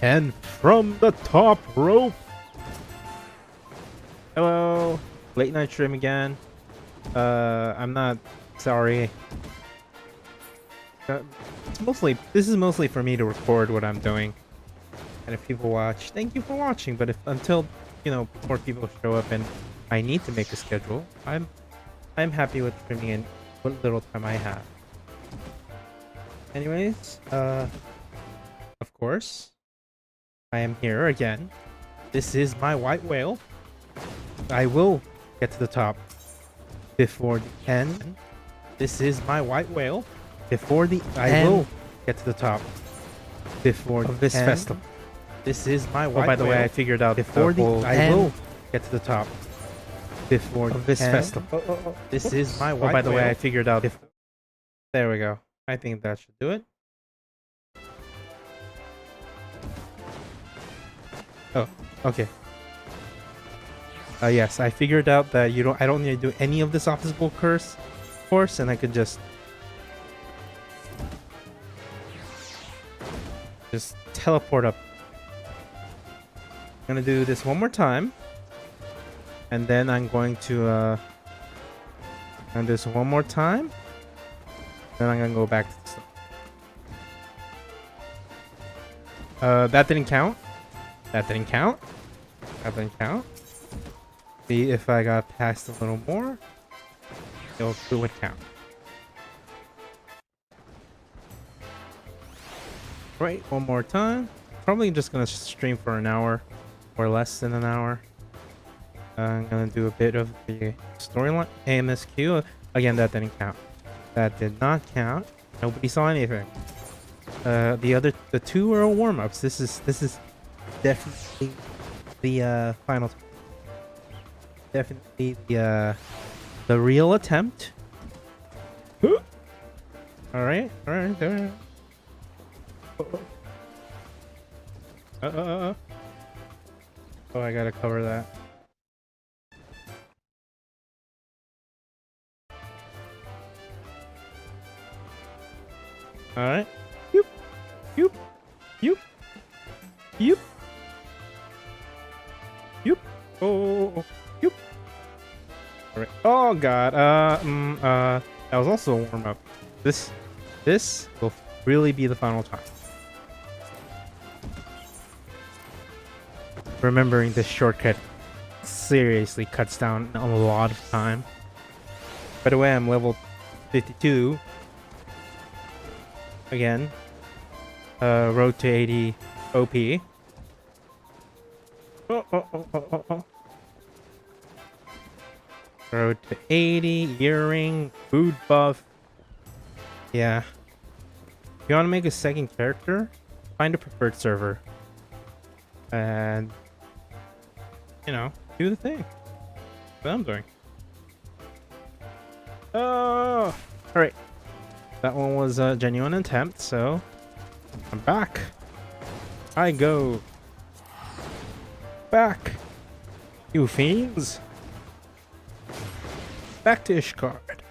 And from the top rope. Hello. Late night stream again. I'm not sorry. This is mostly for me to record what I'm doing. And if people watch, thank you for watching. But if until, more people show up and I need to make a schedule, I'm happy with streaming in what little time I have. Anyways, of course, I am here again. This is my white whale. I will get to the top before the end. This is my white whale. I will get to the top before this festival. This is my white whale. By the way, I figured out I will get to the top before this festival. This is my white whale. By the way, I figured out. There we go. I think that should do it. Oh, okay. Yes, I figured out that I don't need to do any of this obstacle course, and I could just teleport up. I'm gonna do this one more time, and then I'm going to do this one more time. Then I'm gonna go back to the stuff. That didn't count. That didn't count. That didn't count. See if I got past a little more. It would count. Right, one more time. Probably just gonna stream for an hour or less than an hour. I'm gonna do a bit of the storyline. AMSQ. Again, that didn't count. That did not count. Nobody saw anything. The two were warm-ups. This is definitely the final. Definitely the real attempt. All right. Oh, I gotta cover that. All right. Yoop. Oh. Yoop. All right. Oh God. That was also a warm up. This will really be the final time. Remembering this shortcut seriously cuts down a lot of time. By the way, I'm level 52. Again. Road to 80 OP. Oh. Road to 80, earring, food buff. Yeah. If you want to make a second character, find a preferred server. And, do the thing. That's what I'm doing. Oh! Alright. That one was a genuine attempt, so I'm back. I go. Back. You fiends. Back to Ishgard.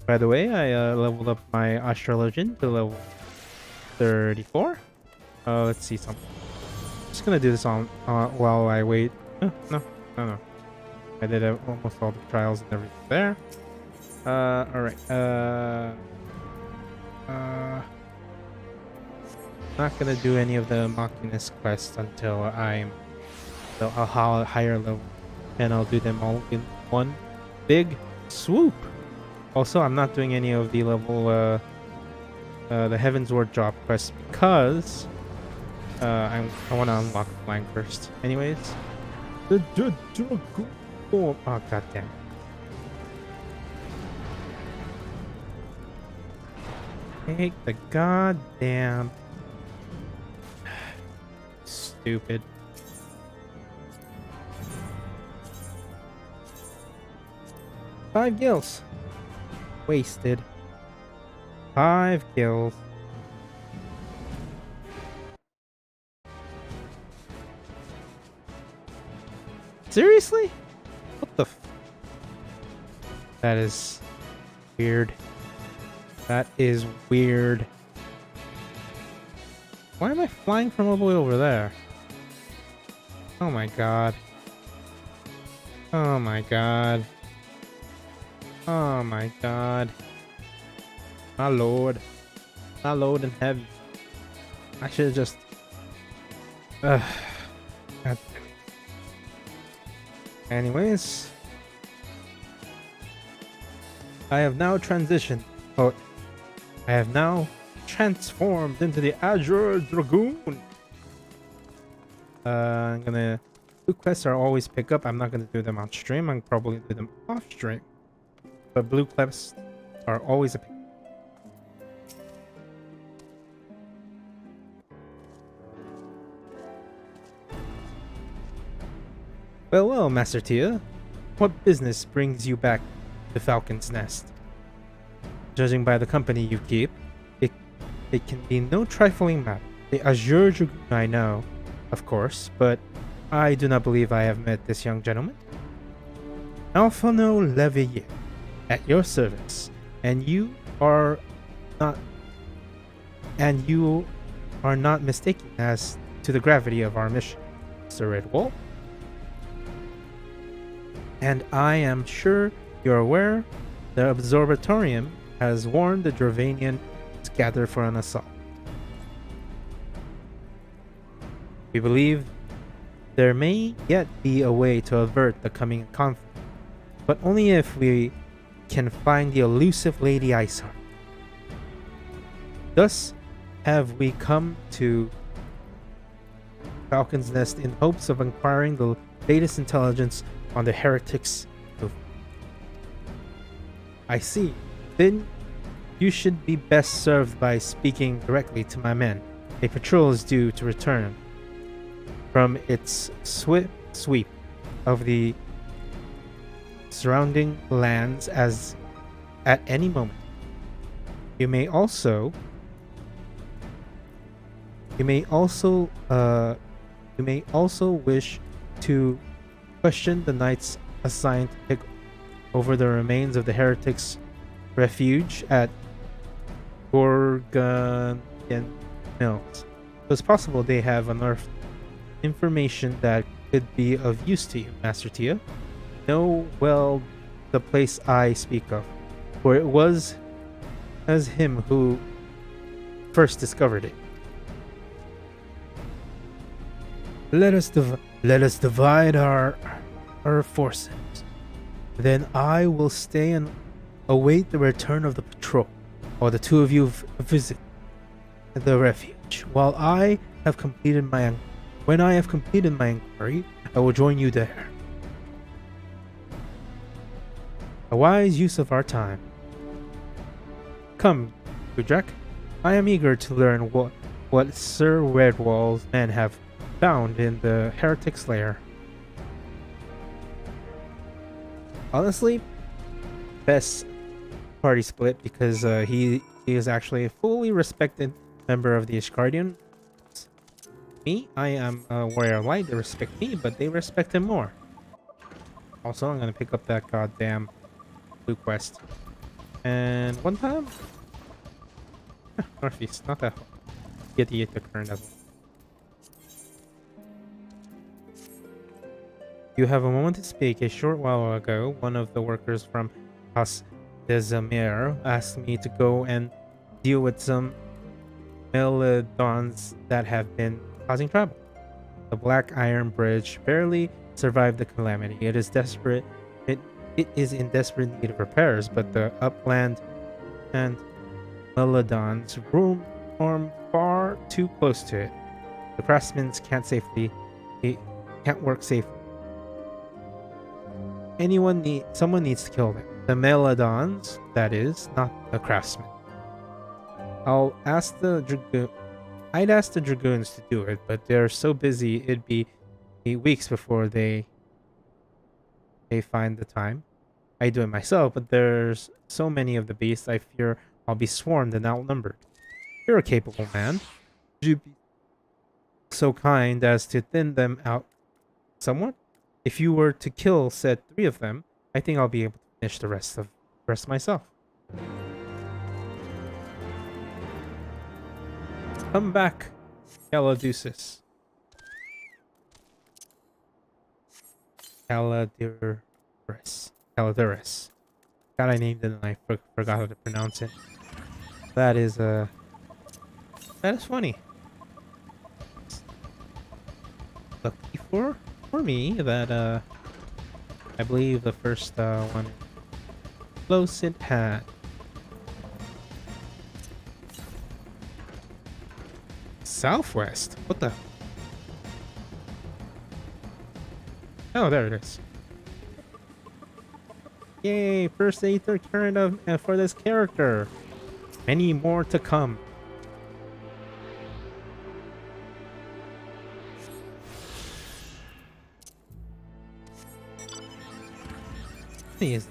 By the way, I leveled up my Astrologian to level 34. Let's see something. Just gonna do this on while I wait. No. I did almost all the trials and everything there. Alright. Not gonna do any of the Machinist quests until I'm a higher level, and I'll do them all in one big swoop. Also, I'm not doing any of the level the Heavensward job quests because I want to unlock the flying first. Anyways, oh goddamn! Take the goddamn stupid. Five gills. Wasted. 5 kills. Seriously? What the f— That is weird. That is weird. Why am I flying from all the way over there? Oh my god. Oh my god. Oh my god. My lord. My lord in heaven. I should have just... God. Anyways. I have now transitioned. Oh, I have now transformed into the Azure Dragoon. I'm gonna... Blue quests are always pick up. I'm not gonna do them on stream. I'm probably do them off stream. But blue quests are always a pick. Well, well, Master Tia. What business brings you back to Falcon's Nest? Judging by the company you keep, it can be no trifling matter. The Azure Dragoon I know, of course, but I do not believe I have met this young gentleman. Alphano Leveille, at your service, and you are not mistaken as to the gravity of our mission, Sir Redwall. And I am sure you're aware the Observatorium has warned the Dravanian to gather for an assault. We believe there may yet be a way to avert the coming conflict, but only if we can find the elusive Lady Iceheart. Thus have we come to Falcon's Nest in hopes of acquiring the latest intelligence on the heretics movement. I see. Then you should be best served by speaking directly to my men. A patrol is due to return from its swift sweep of the surrounding lands as at any moment. You may also wish to question the knights assigned to pick over the remains of the heretics' refuge at Gorgon Mills. It's possible they have unearthed information that could be of use to you, Master Tia. Know well the place I speak of, for it was as him who first discovered it. Let us divide our forces. Then I will stay and await the return of the patrol, while the two of you visit the refuge. When I have completed my inquiry, I will join you there. A wise use of our time. Come, Gudrak. I am eager to learn what Sir Redwall's men have found in the heretic's lair. Honestly, best party split because he is actually a fully respected member of the Ishgardian. Me, I am a warrior light. They respect me, but they respect him more. Also, I'm gonna pick up that goddamn blue quest. And one time, northeast, not that far. Get the current as well. You have a moment to speak. A short while ago, one of the workers from Has Desamere asked me to go and deal with some Melodons that have been causing trouble. The Black Iron Bridge barely survived the calamity. It is desperate. It is in desperate need of repairs, but the upland and Melodons form far too close to it. The craftsmen can't work safely. Someone needs to kill them. The Melodons, that is, not the craftsmen. I'd ask the Dragoons to do it, but they're so busy it'd be weeks before they find the time. I do it myself, but there's so many of the beasts, I fear I'll be swarmed and outnumbered. You're a capable man. Would you be so kind as to thin them out somewhat? If you were to kill said 3 of them, I think I'll be able to finish the rest myself. Come back, Caladusis. Caladuris. Caladuris. God, I named it and I forgot how to pronounce it. That is funny. Lucky for me that I believe the first one close in hand. Southwest? What the? Oh, there it is. Yay! First Aether current of for this character. Many more to come. These,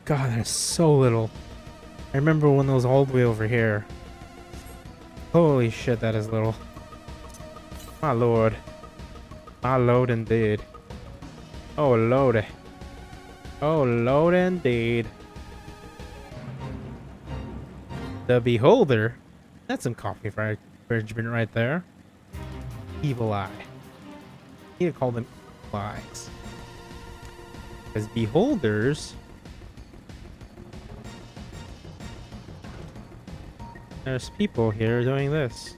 God, there's so little. I remember when it was all the way over here. Holy shit, that is little. My lord. My lord indeed. Oh lordy. Oh lord indeed. The Beholder. That's some coffee for encouragement right there. Evil Eye. You need to call them Evil Eyes. Because Beholders... There's people here doing this.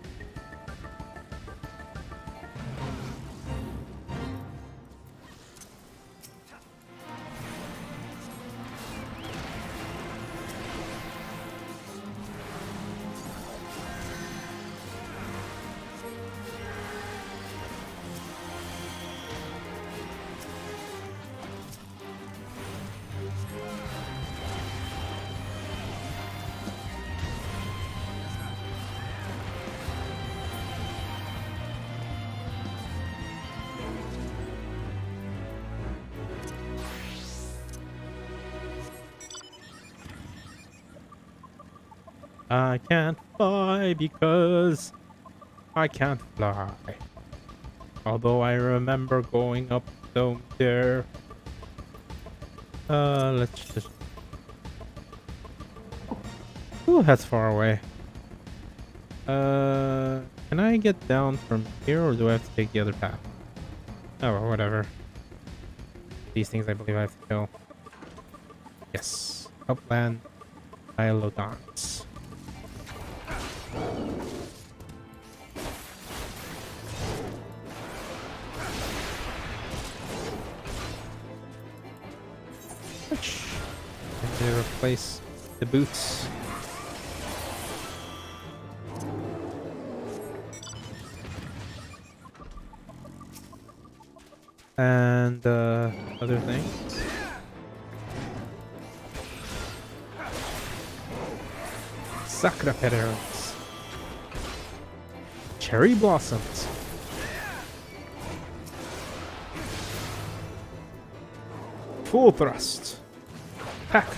I can't fly because I can't fly. Although I remember going up dome there. Let's just... Ooh, that's far away. Can I get down from here or do I have to take the other path? Oh, well, whatever. These things I believe I have to kill. Yes. Upland Dialodons. And they replace the boots. And other things. Sakura petals. Cherry blossoms. Full thrust. Pack.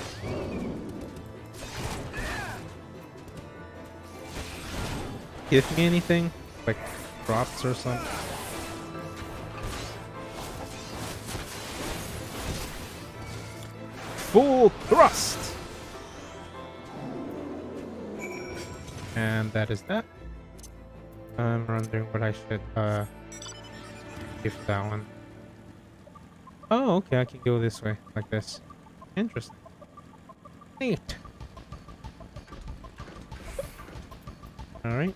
Give me anything? Like drops or something? Full thrust! And that is that. I'm wondering what I should give that one. Oh, okay, I can go this way, like this. Interesting. Neat. Alright.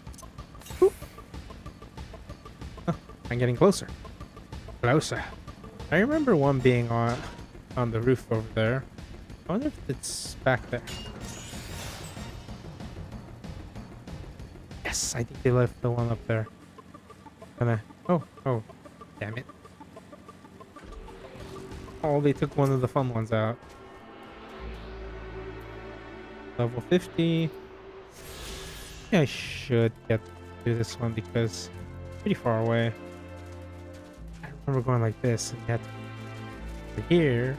Oh, I'm getting closer. Closer. I remember one being on the roof over there. I wonder if it's back there. Yes, I think they left the one up there. Oh, damn it. Oh, they took one of the fun ones out. Level 50. Yeah, I should get to this one because it's pretty far away. I remember going like this and you had to over here. You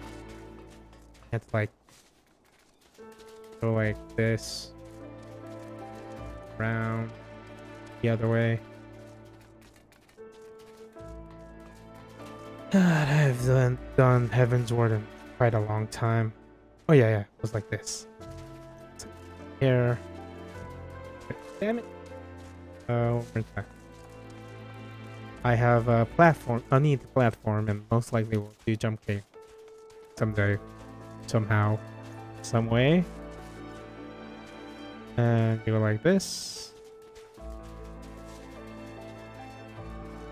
had to like go like this. Around the other way. God, I've done Heavensward in quite a long time. Oh yeah, it was like this. Here. Damn it. One more time. I have a platform, a neat platform, and most likely will do jump king someday, somehow, some way. And go like this.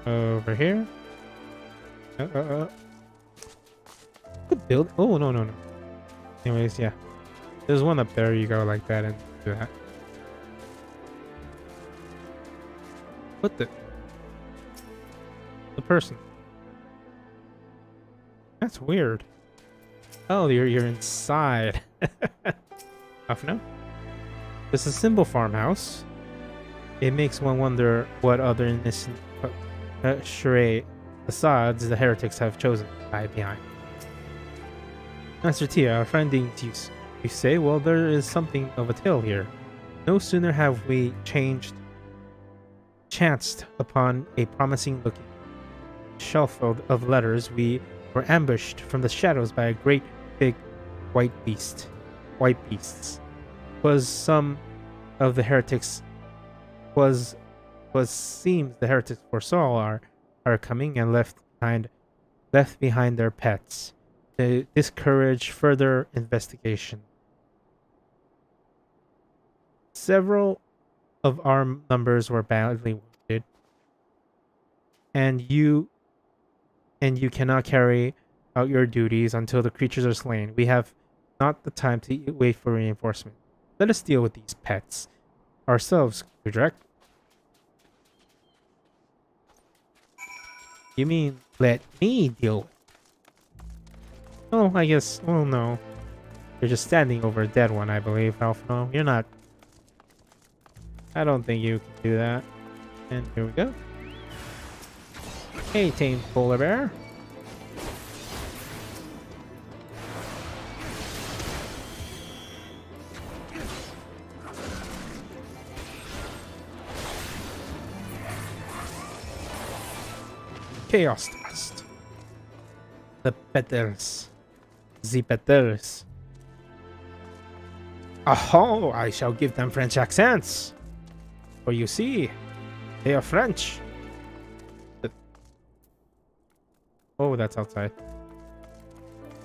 Over here. Good build. Oh, no, no, no. Anyways, yeah. There's one up there. You go like that and do that. What the person? That's weird. Oh, you're inside. Off now. It's a simple farmhouse. It makes one wonder what other innocent charade facades the heretics have chosen to hide behind. Master Tia, our finding you say? Well, there is something of a tale here. No sooner have we chanced upon a promising-looking shelf of letters, we were ambushed from the shadows by a great big white beasts. Was some of the heretics seems the heretics foresaw our coming and left behind their pets to discourage further investigation. Several of our numbers were badly wounded, and you cannot carry out your duties until the creatures are slain. We have not the time to wait for reinforcement. Let us deal with these pets ourselves, Kudrak. You mean let me deal with? Oh, I guess. Oh no, you're just standing over a dead one, I believe, Alphino. You're not. I don't think you can do that. And here we go. Hey, tame polar bear. Chaos dust. The petals. The petals. Oh, I shall give them French accents. For you see, they are French. Oh, that's outside.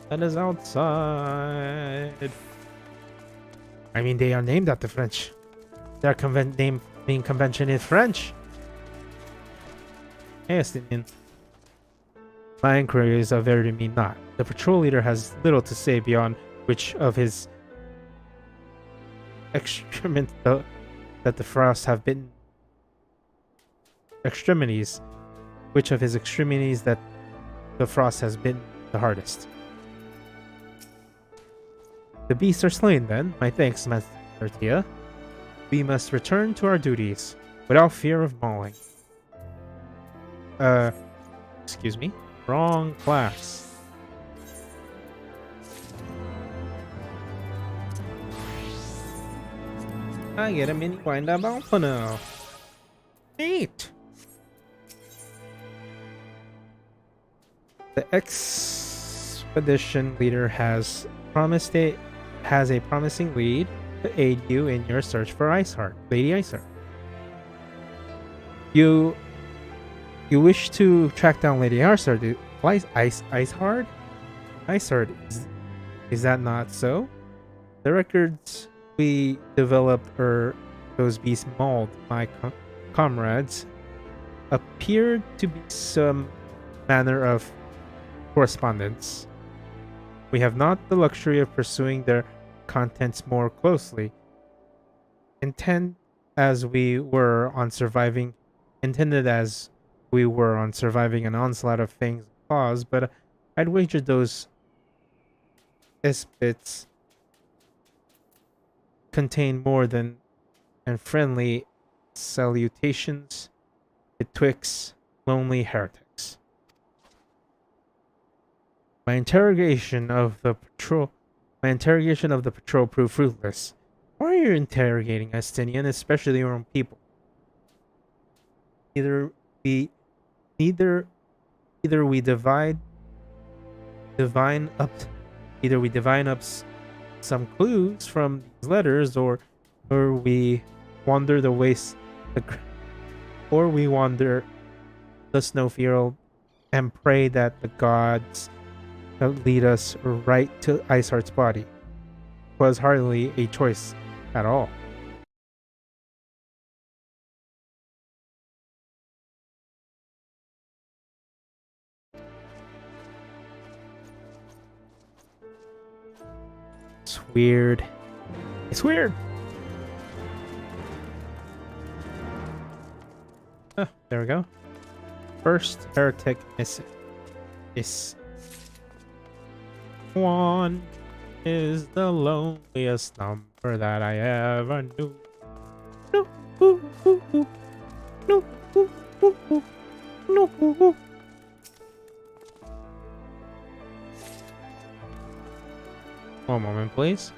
That is outside. I mean, they are named after French. Their naming convention is French. Yes, my inquiries averred me not. The patrol leader has little to say beyond which of his excrement that the frost have been extremities. Which of his extremities that the frost has been the hardest. The beasts are slain then. My thanks, Master Tia. We must return to our duties without fear of mauling. Excuse me. Wrong class. I get a mini wind-up alpha now. Neat. The expedition leader has a promising lead to aid you in your search for Iceheart, Lady Iceheart. You wish to track down Lady Iceheart? Iceheart? Iceheart, is that not so? The records we developed those beasts mauled my comrades appeared to be some manner of correspondence. We have not the luxury of pursuing their contents more closely. Intended as we were on surviving an onslaught of things and claws, but I'd wager those Espits contain more than friendly salutations betwixt lonely heretics. My interrogation of the patrol proved fruitless. Why are you interrogating us, Tinian, especially your own people? Either we divine up some clues from these letters, or we wander the or we wander the snowfield and pray that the gods lead us right to Iceheart's body. Was hardly a choice at all. It's weird. It's weird. Oh, there we go. First heretic missing. This one is the loneliest number that I ever knew. No, ooh, ooh, ooh. No, ooh, ooh, ooh. No, ooh, ooh. One moment, please.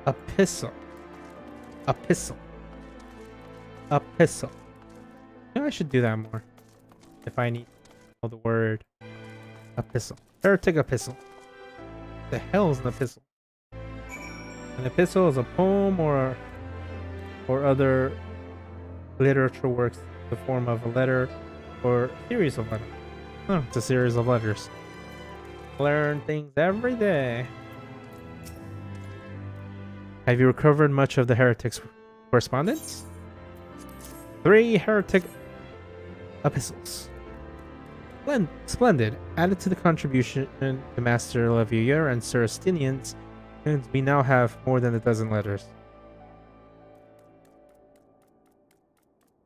Epistle. Epistle. Epistle. You know, I should do that more. If I need to know the word epistle. Heretic epistle. The hell is an epistle? An epistle is a poem or other literature works in the form of a letter or series of letters. Oh, it's a series of letters. Learn things every day. Have you recovered much of the heretic's correspondence? 3 heretic epistles. Splendid. Added to the contribution to Master Levier and Sir Estinian's, and we now have more than a dozen letters.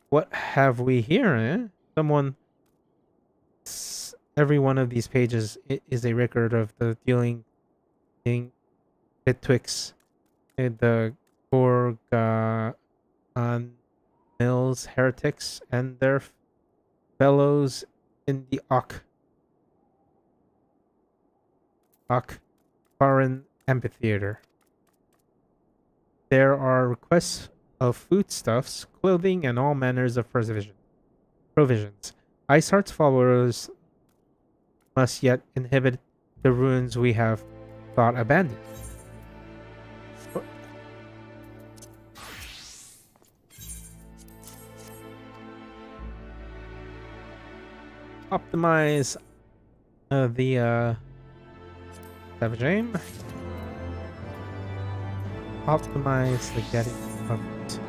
What have we here, eh? Every one of these pages is a record of the dealing betwixt the Gorgon Mills heretics and their fellows in the foreign amphitheater. There are requests of foodstuffs, clothing, and all manners of provisions. Iceheart's followers must yet inhabit the ruins we have thought abandoned. Optimize the Savage Aim. Optimize the getting of it.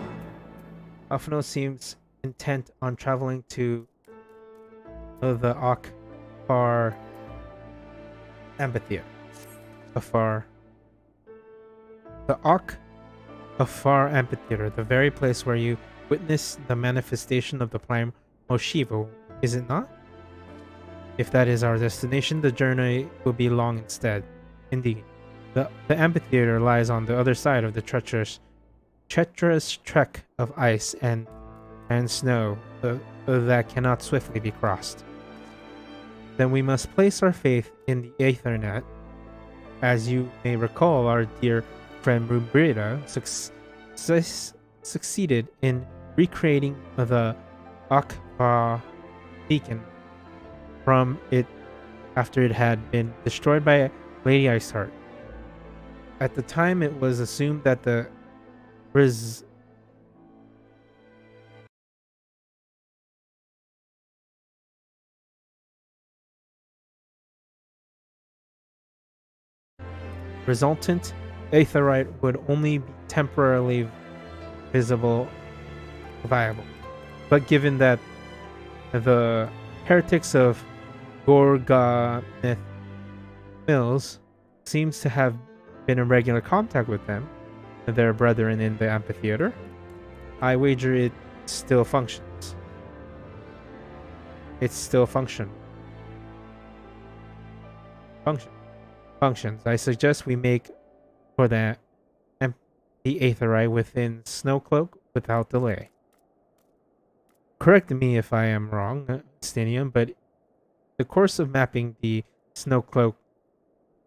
Afno seems intent on traveling to the Akbar amphitheater. The Akbar amphitheater, the very place where you witness the manifestation of the prime Moshivo, is it not? If that is our destination, the journey will be long instead. Indeed. The amphitheater lies on the other side of the treacherous trek of ice and snow that cannot swiftly be crossed. Then we must place our faith in the Aethernet. As you may recall, our dear friend Rumbrita succeeded in recreating the Akbar beacon from it after it had been destroyed by Lady Iceheart. At the time, it was assumed that the resultant aetherite would only be temporarily viable. But given that the heretics of Gorgoneth Mills seems to have been in regular contact with them, their brethren in the amphitheater, I wager it still functions. It's still functions. I suggest we make for the aetherite within Snowcloak without delay. Correct me if I am wrong, Stinium, but the course of mapping the Snowcloak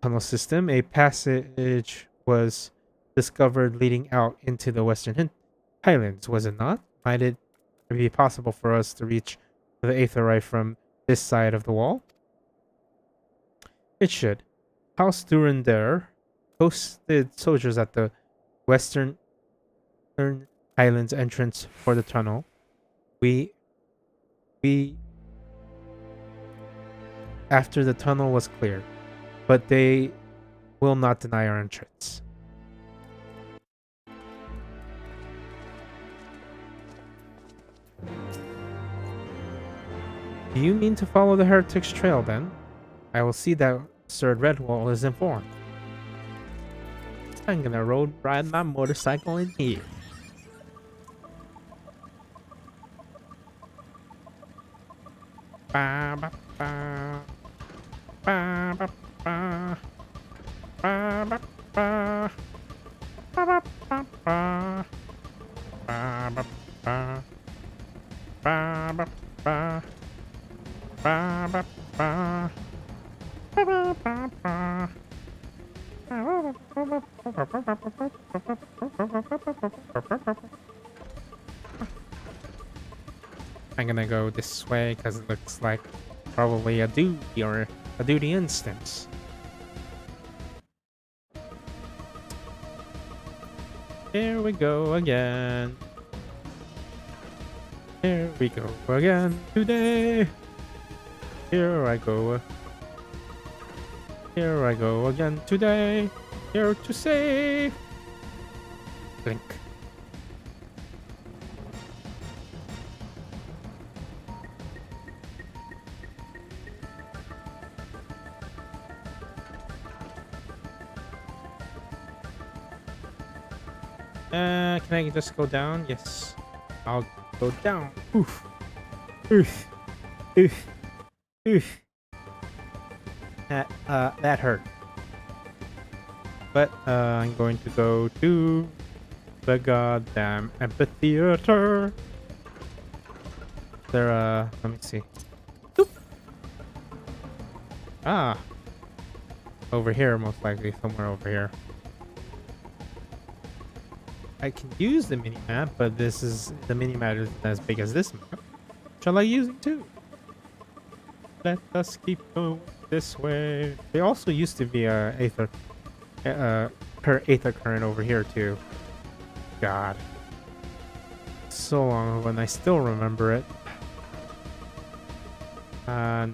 tunnel system, a passage was discovered leading out into the Western Highlands, was it not? Might it be possible for us to reach the aetherite from this side of the wall? It should. House Durandare posted soldiers at the western Highlands entrance for the tunnel. We after the tunnel was cleared, but they will not deny our entrance. Do you mean to follow the heretic's trail then? I will see that Sir Redwall is informed. I'm gonna ride my motorcycle in here. Ba, ba, ba. Ba, ba, ba. Ba, ba, ba. Ba, ba, ba, ba. Ba, ba, ba. Ba, ba, ba. Ba, ba, ba. Ba, ba, ba, ba. I'm gonna go this way because it looks like probably a duty or a duty instance. Here we go again. Here we go again today. Here I go. Here I go again today. Here to save. Blink. Can I just go down? Yes. I'll go down. Oof. Oof. Oof. Oof. That hurt. But I'm going to go to the goddamn amphitheater. There, let me see. Oop. Ah. Over here, most likely. Somewhere over here. I can use the mini-map, but the mini-map isn't as big as this map. Shall I use it too? Let us keep going this way. There also used to be a aether current over here too. God. So long ago and I still remember it.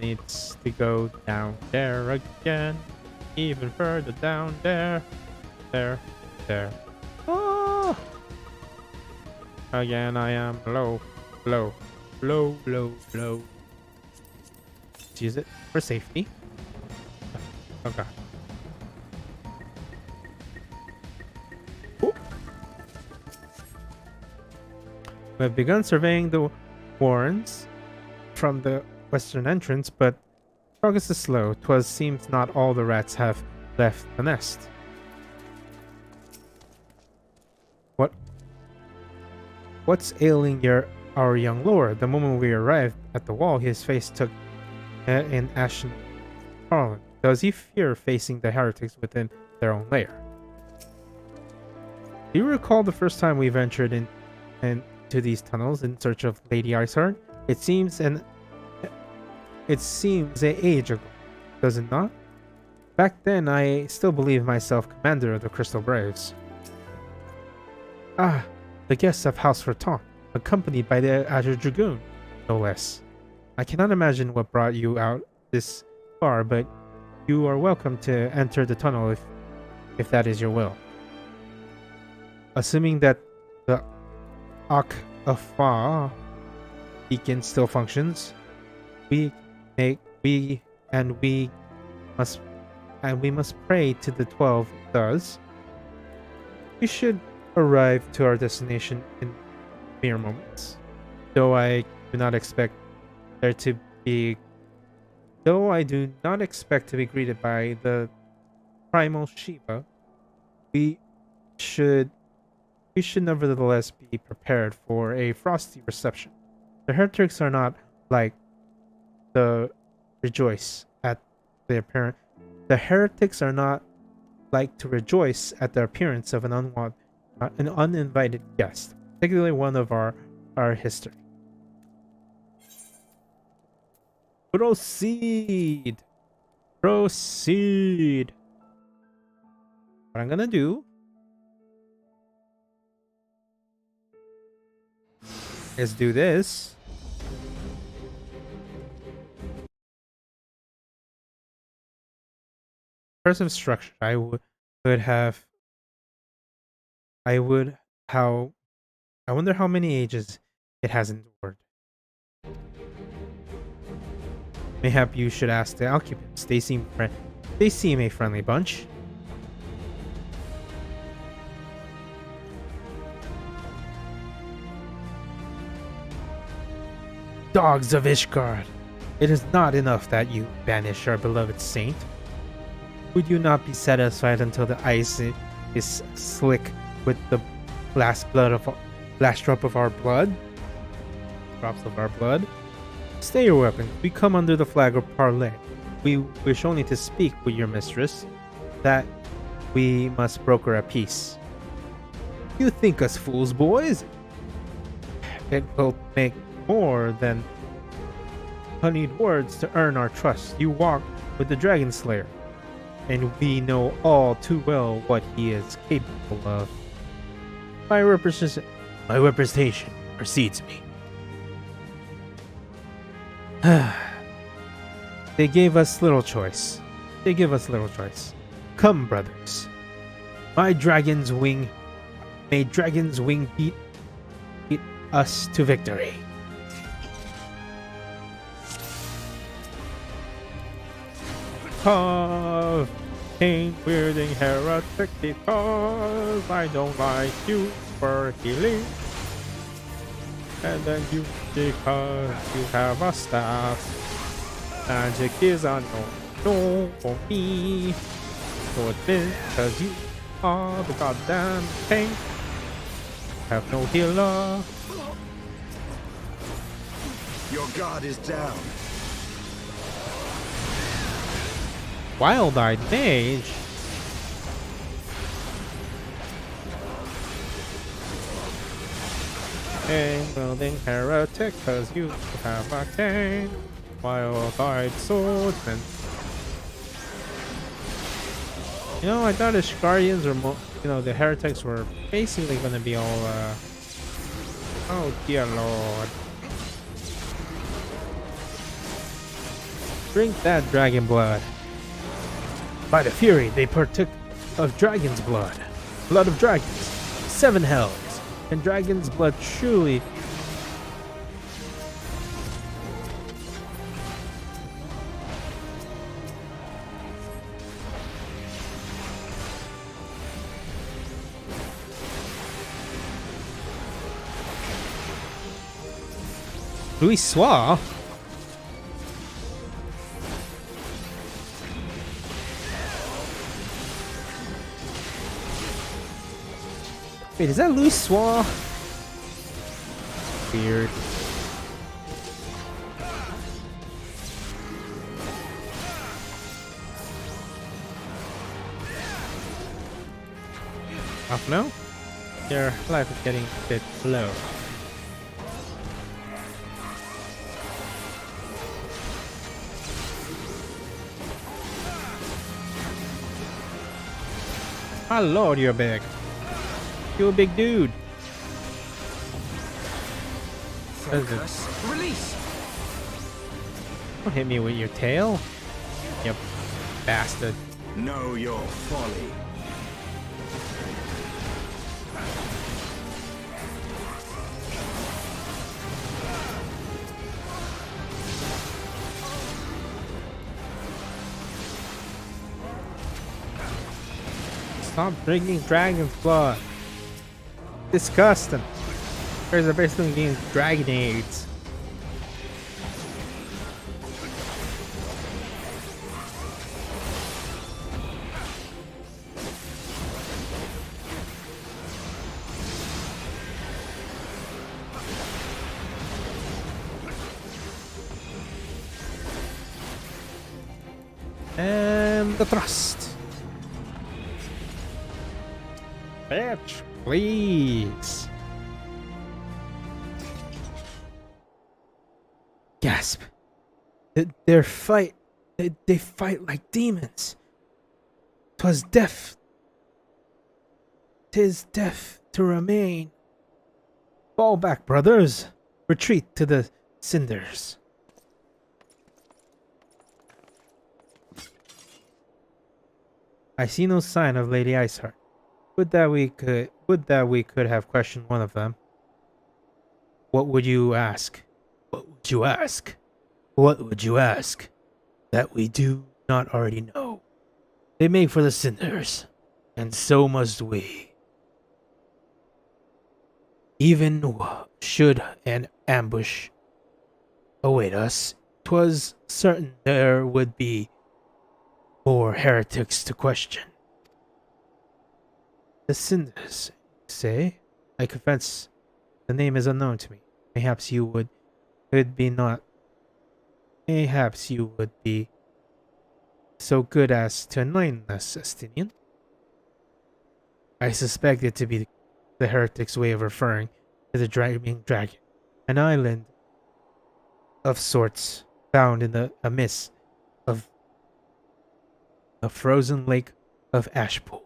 Needs to go down there again. Even further down there. There. Oh! Again, I am low. Let's use it for safety. Oh god. Ooh. We have begun surveying the warrens from the western entrance, but progress is slow. 'Twas seems not all the rats have left the nest. What's ailing our young lord? The moment we arrived at the wall, his face took an ashen scarlet. Does he fear facing the heretics within their own lair? Do you recall the first time we ventured into these tunnels in search of Lady Iceheart? It seems an age ago, does it not? Back then, I still believed myself commander of the Crystal Braves. Ah, the guests of House Raton, accompanied by the Azure Dragoon, no less. I cannot imagine what brought you out this far, but you are welcome to enter the tunnel if that is your will. Assuming that the Akh-Afa beacon still functions, we must pray to the 12 does. We should arrive to our destination in mere moments. Though I do not expect to be greeted by the primal Shiva, we should nevertheless be prepared for a frosty reception. The heretics are not like to rejoice at the appearance. The heretics are not like to rejoice at the appearance of an uninvited guest, particularly one of our history. Proceed. What I'm gonna do is do this. Person structure. I would how I wonder how many ages it has endured. Mayhap you should ask the occupants. They seem a friendly bunch. Dogs of Ishgard, it is not enough that you banish our beloved saint. Would you not be satisfied until the ice is slick with the last drop of our blood? Drops of our blood? Stay your weapon. We come under the flag of parley. We wish only to speak with your mistress, that we must broker a peace. You think us fools, boys? It will make more than honeyed words to earn our trust. You walk with the Dragon Slayer, and we know all too well what he is capable of. My representation precedes me. They gave us little choice. Come, brothers. May Dragon's Wing beat us to victory. Pain-wielding heretic, because I don't like you for healing. And then you, because you have a staff. Magic is unknown for me. So admit, because you are the goddamn tank. Have no healer. Your guard is down. Wild-eyed mage. Pain-wielding heretic, cause you have a cane. Wild-eyed swordsman. You know, I thought the Shikarians were the heretics were basically gonna be all, oh dear lord. Drink that dragon blood. By the fury, they partook of dragon's blood. Blood of dragons. 7 hells. And dragon's blood truly... Louis Soir? Wait, is that Louis Soir? Weird. Off now? Your life is getting a bit low. My lord, you're big. You're a big dude. Focus. Release. Don't hit me with your tail, you bastard. Know your folly. Stop drinking dragon's blood. Disgusting. There's a basically getting dragonades. And the thrust. Bitch, please. Gasp. Their fight. They fight like demons. 'Twas death. 'Tis death to remain. Fall back, brothers. Retreat to the cinders. I see no sign of Lady Iceheart. Would that we could have questioned one of them. What would you ask? What would you ask? What would you ask? That we do not already know. They make for the cinders, and so must we. Even should an ambush await us, 'twas certain there would be more heretics to question. The cinders, you say? I confess, the name is unknown to me. Perhaps you would be not. Perhaps you would be so good as to enlighten us, Estinian. I suspect it to be the heretic's way of referring to the Dragging Dragon, an island of sorts found in the abyss of a frozen lake of Ashpool.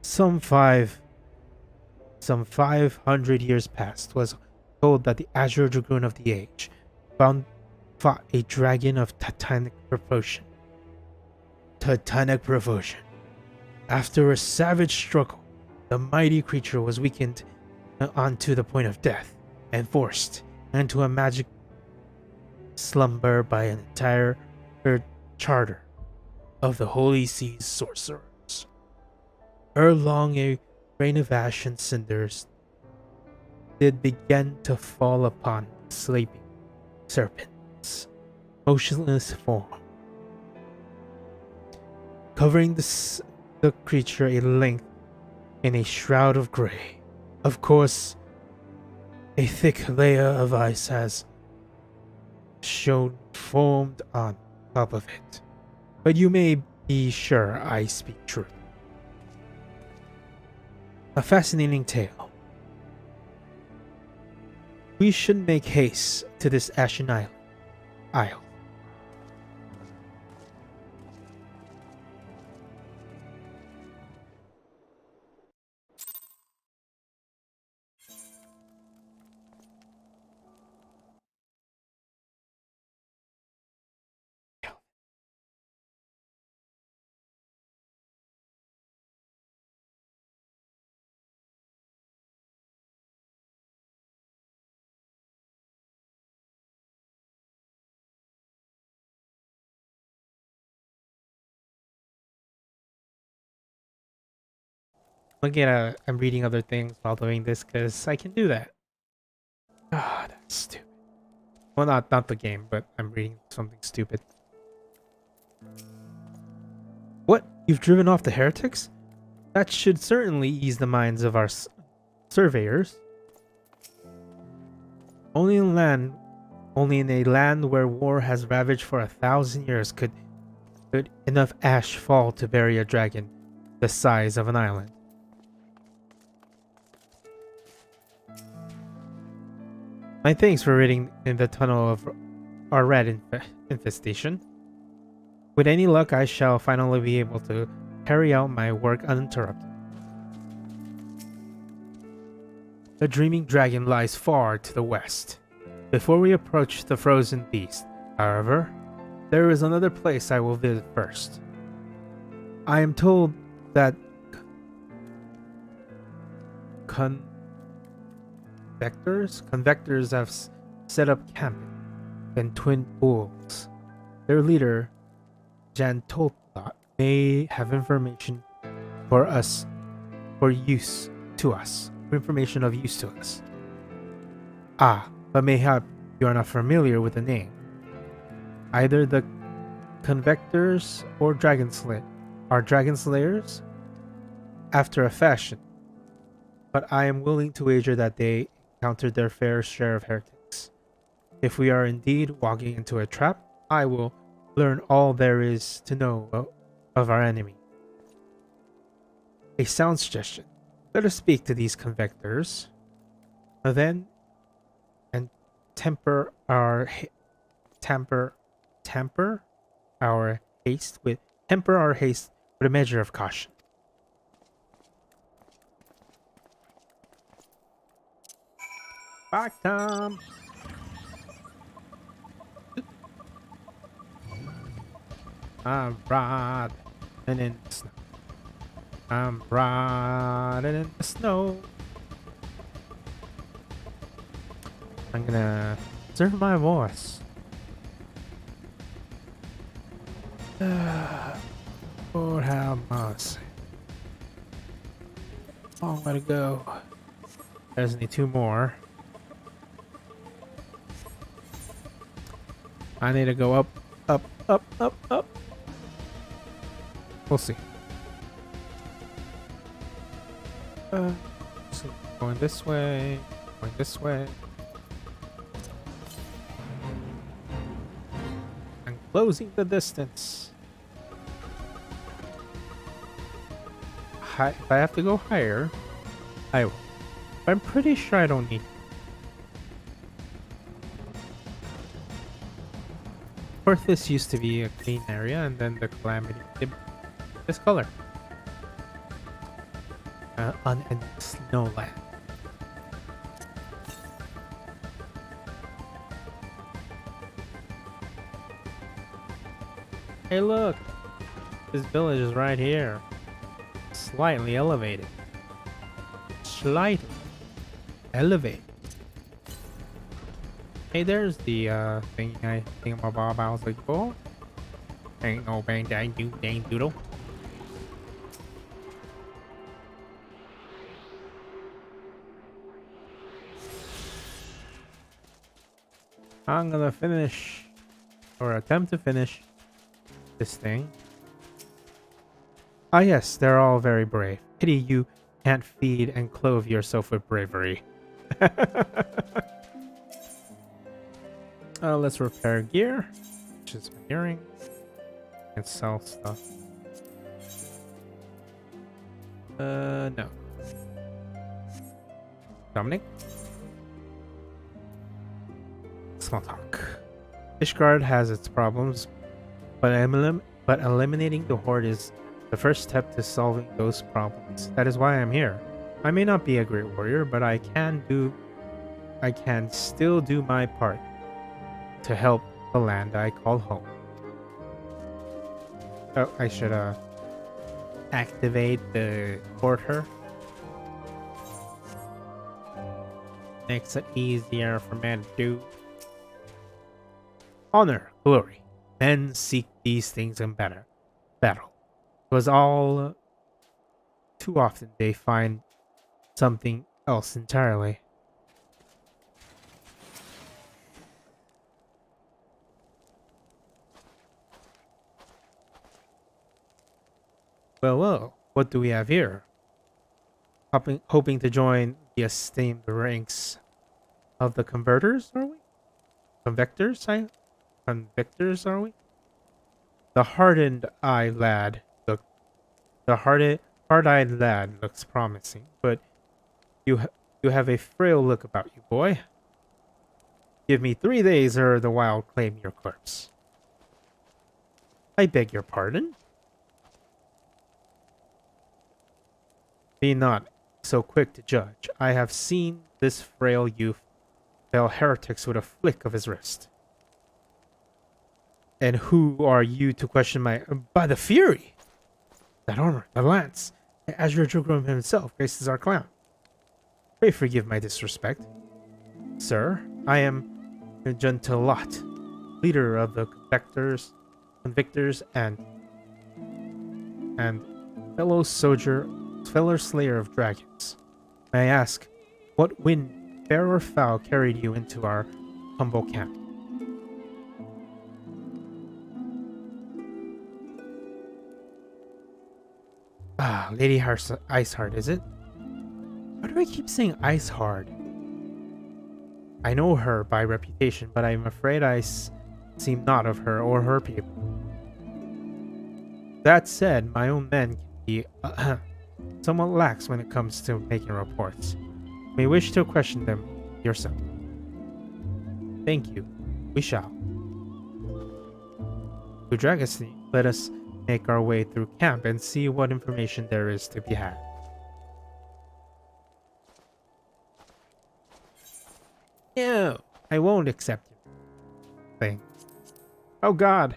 Some 500 years past, was told that the Azure Dragoon of the Age fought a dragon of titanic proportion. After a savage struggle, the mighty creature was weakened onto the point of death and forced into a magic slumber by an entire charter of the Holy Sea's sorcerers. Ere long, a rain of ash and cinders did begin to fall upon the sleeping serpent's motionless form, covering the creature a length in a shroud of gray. Of course, a thick layer of ice has formed on top of it, but you may be sure I speak truth. A fascinating tale. We should make haste to this ashen isle. I'm reading other things while doing this because I can do that. Ah, that's stupid. Well, not the game, but I'm reading something stupid. What? You've driven off the heretics? That should certainly ease the minds of our surveyors. Only in a land where war has ravaged for 1,000 years could enough ash fall to bury a dragon the size of an island. My thanks for ridding in the tunnel of our rat infestation. With any luck, I shall finally be able to carry out my work uninterrupted. The Dreaming Dragon lies far to the west. Before we approach the frozen beast, however, there is another place I will visit first. I am told that convectors have set up camp in Twin Pools. Their leader, Jan Toltot, may have information of use to us. Ah, but mayhap you are not familiar with the name. Either the convectors or dragon slayers, after a fashion, but I am willing to wager that they encountered their fair share of heretics. If we are indeed walking into a trap, I will learn all there is to know of our enemy. A sound suggestion. Let us speak to these convectors, then, and temper our haste with a measure of caution. Back time. I'm riding in the snow. I'm riding in the snow. I'm gonna preserve my voice. Lord have mercy. Long way to go. There's only 2 more. I need to go up, up, up, up, up. We'll see. So going this way, going this way. I'm closing the distance. If I have to go higher, I will. But I'm pretty sure I don't need it. Of course, this used to be a clean area, and then the calamity did this color. Unending snowland. Hey, look! This village is right here. Slightly elevated. Slightly elevated. Hey, there's the thingamabob I was looking for. Ain't no bang dang doodle. I'm gonna finish, or attempt to finish, this thing. Ah yes, they're all very brave. Pity you can't feed and clothe yourself with bravery. Let's repair gear, which is my earring, and sell stuff. No. Dominic? Small talk. Ishgard has its problems, but eliminating the horde is the first step to solving those problems. That is why I'm here. I may not be a great warrior, but I can still do my part to help the land I call home. Oh, I should activate the courter. Makes it easier for men to do. Honor, glory. Men seek these things in battle. Because all too often they find something else entirely. Well, what do we have here? Hoping to join the esteemed ranks of the converters, are we? Convictors, are we? The hard-eyed lad looks promising, but you have a frail look about you, boy. Give me 3 days or the wild claim your corpse. I beg your pardon? Be not so quick to judge. I have seen this frail youth fell heretics with a flick of his wrist. And who are you to question my... By the Fury! That armor, the lance, Azure Jugrum himself graces our clown. Pray forgive my disrespect. Sir, I am Gentilot, leader of the convictors and fellow slayer of dragons. May I ask, what wind, fair or foul, carried you into our humble camp? Ah, Lady Iceheart, is it? Why do I keep saying Iceheart? I know her by reputation, but I'm afraid I seem not of her or her people. That said, my own men can be somewhat lax when it comes to making reports. You may wish to question them yourself. Thank you. We shall. To Dragonstein, let us make our way through camp and see what information there is to be had. No, I won't accept your thing. Oh God.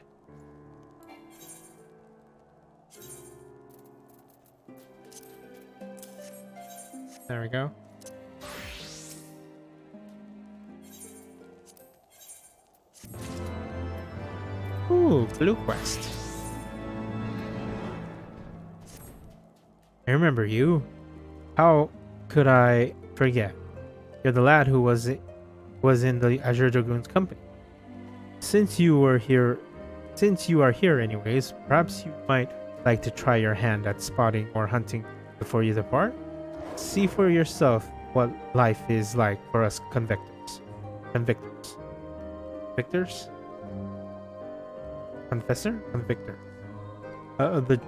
There we go. Ooh, blue quest. I remember you. How could I forget? You're the lad who was in the Azure Dragoon's company. Since you are here anyways, perhaps you might like to try your hand at spotting or hunting before you depart. See for yourself what life is like for us convictors. Victors? Confessor? Convictor. The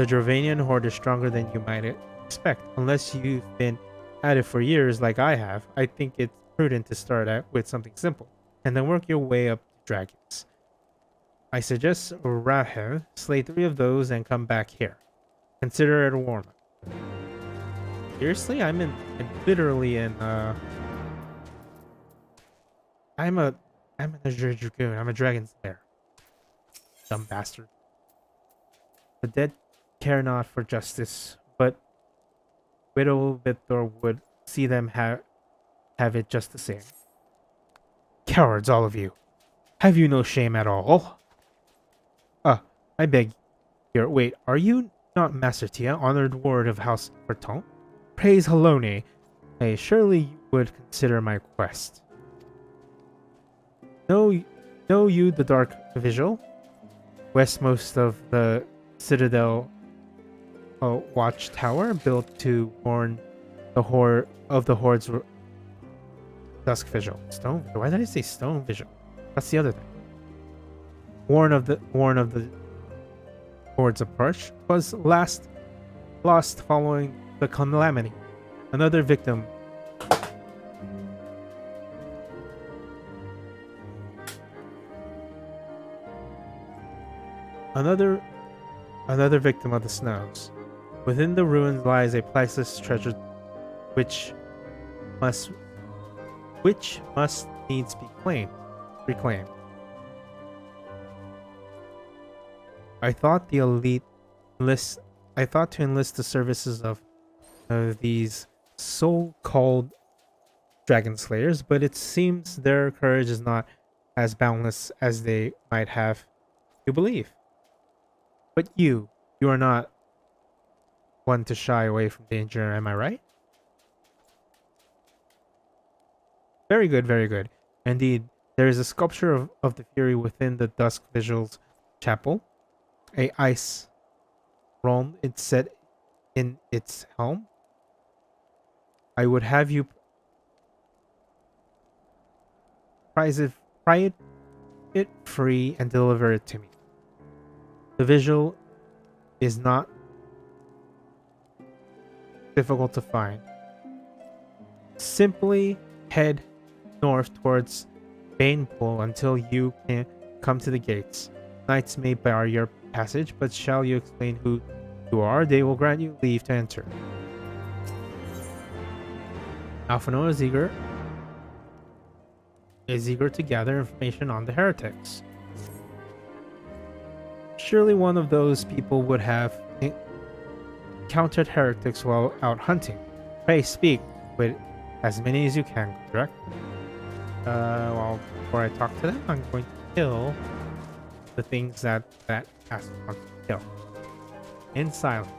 Dravanian horde is stronger than you might expect. Unless you've been at it for years like I have, I think it's prudent to start out with something simple, and then work your way up to dragons. I suggest Rahev slay 3 of those and come back here. Consider it a warm-up. Seriously? I'm literally in, I'm an Azure Dragoon. I'm a dragon slayer. Dumb bastard. The dead care not for justice, but Widow Victor would see them have it just the same. Cowards, all of you. Have you no shame at all? I beg. Here, wait, are you not Master Tia, honored ward of House Berton? Praise Halone. Hey, surely you would consider my quest. Know you the Dark Vigil? Westmost of the Citadel watchtower built to warn the horde's Dusk Vigil. Stone? Why did I say Stone Vigil? That's the other thing. Warn of the horde's approach was lost following the calamity. Another victim. Another victim of the snows. Within the ruins lies a priceless treasure which must needs be reclaimed. I thought to enlist the services of these so-called dragon slayers, but it seems their courage is not as boundless as they might have you believe. But you are not one to shy away from danger, am I right? Very good, very good. Indeed, there is a sculpture of the Fury within the Dusk Vigil's chapel. A ice realm it's set in its helm. I would have you pry it free and deliver it to me. The visual is not difficult to find. Simply head north towards Banepool until you can come to the gates. Knights may bar your passage, but shall you explain who you are, they will grant you leave to enter. Alphino is eager to gather information on the heretics. Surely one of those people would have encountered heretics while out hunting. Pray speak with as many as you can, correct? Well, before I talk to them, I'm going to kill the things that Aston wants to kill. In silence.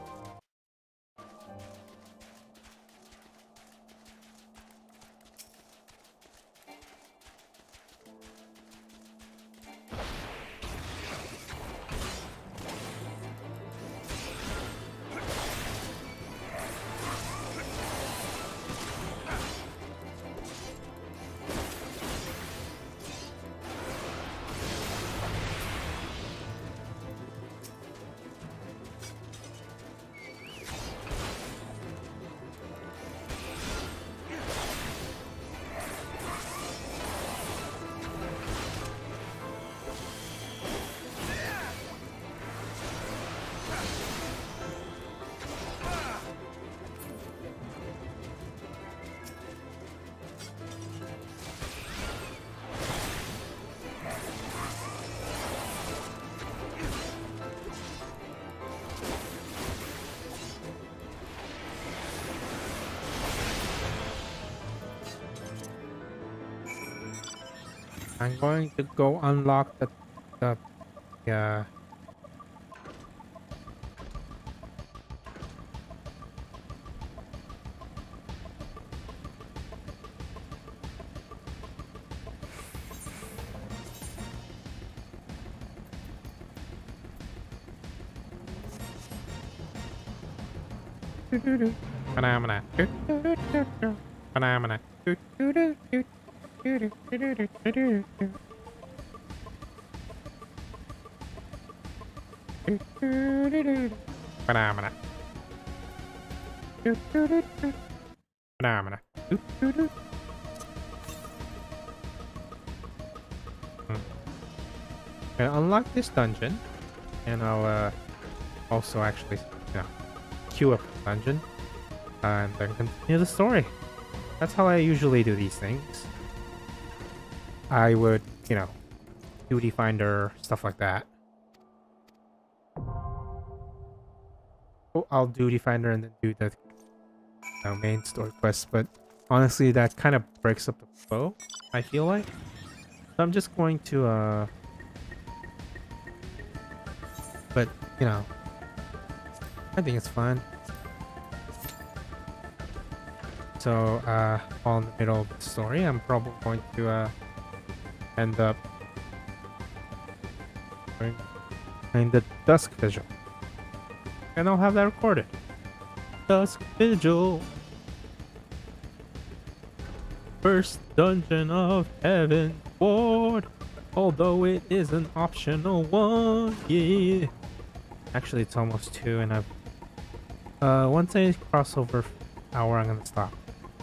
I'm going to go unlock the Phenomena. Phenomena. Phenomena. Phenomena. Gonna unlock this dungeon, and I'll also actually, queue up the dungeon, and then continue the story. That's how I usually do these things. I would, duty finder, stuff like that. Oh, I'll duty finder and then do the main story quest, but honestly, that kind of breaks up the flow, I feel like. So I'm just going to, but, I think it's fun. So, while in the middle of the story, I'm probably going to, end up in the Dusk Vigil. And I'll have that recorded. Dusk Vigil. First dungeon of Heavensward. Although it is an optional one. Yeah. Actually, it's almost 2, and I've... once I cross over hour, I'm gonna stop.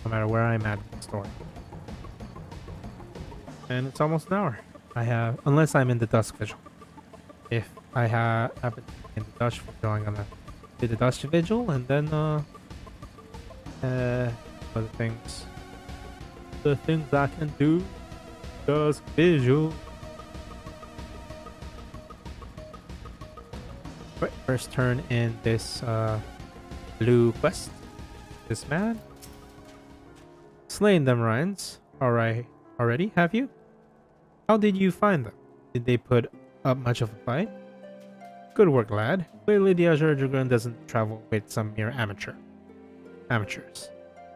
No matter where I'm at in the story. And it's almost an hour. I have... Unless I'm in the Dusk Vigil. If I haven't in the Dusk Vigil, I'm gonna do the Dusk Vigil, and then, other things. The things I can do. Dusk Vigil. Right, first turn in this, blue quest. This man. Slain them, Ryans. Alright, already, have you? How did you find them? Did they put up much of a fight? Good work, lad. Clearly the Azure Dragoon doesn't travel with some mere amateurs.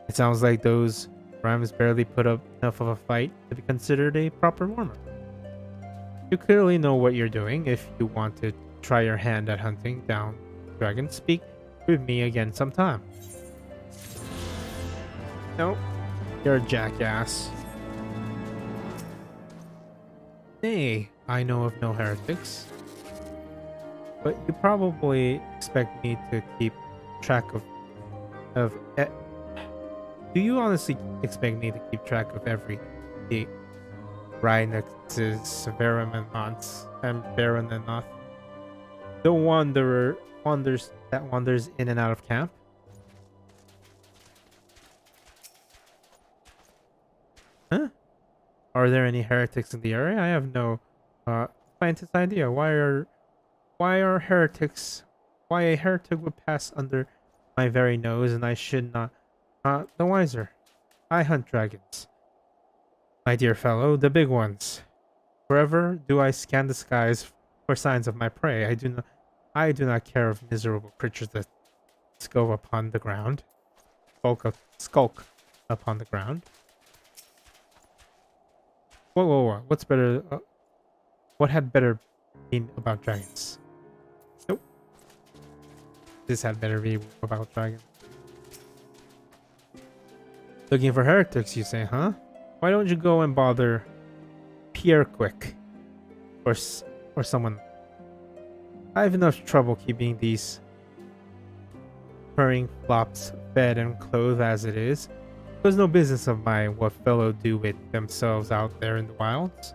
It sounds like those Rams barely put up enough of a fight to be considered a proper warm-up. You clearly know what you're doing. If you want to try your hand at hunting down dragons, speak with me again sometime. Nope. You're a jackass. Nay, I know of no heretics. But you probably expect me to keep track of do you honestly expect me to keep track of every the Rhinox's Veramanots and Baronanoth? The wanderer wanders in and out of camp? Huh? Are there any heretics in the area? I have no scientist idea. Why a heretic would pass under my very nose, and I should not the wiser. I hunt dragons, my dear fellow, the big ones. Forever do I scan the skies for signs of my prey. I do not care of miserable creatures that skulk upon the ground. Skulk upon the ground. Whoa. What's better? What had better been about dragons? Nope. This had better be about dragons. Looking for heretics, you say, huh? Why don't you go and bother Pierre Quick or someone? I have enough trouble keeping these purring flops fed and clothed as it is. There's no business of mine what fellow do with themselves out there in the wilds.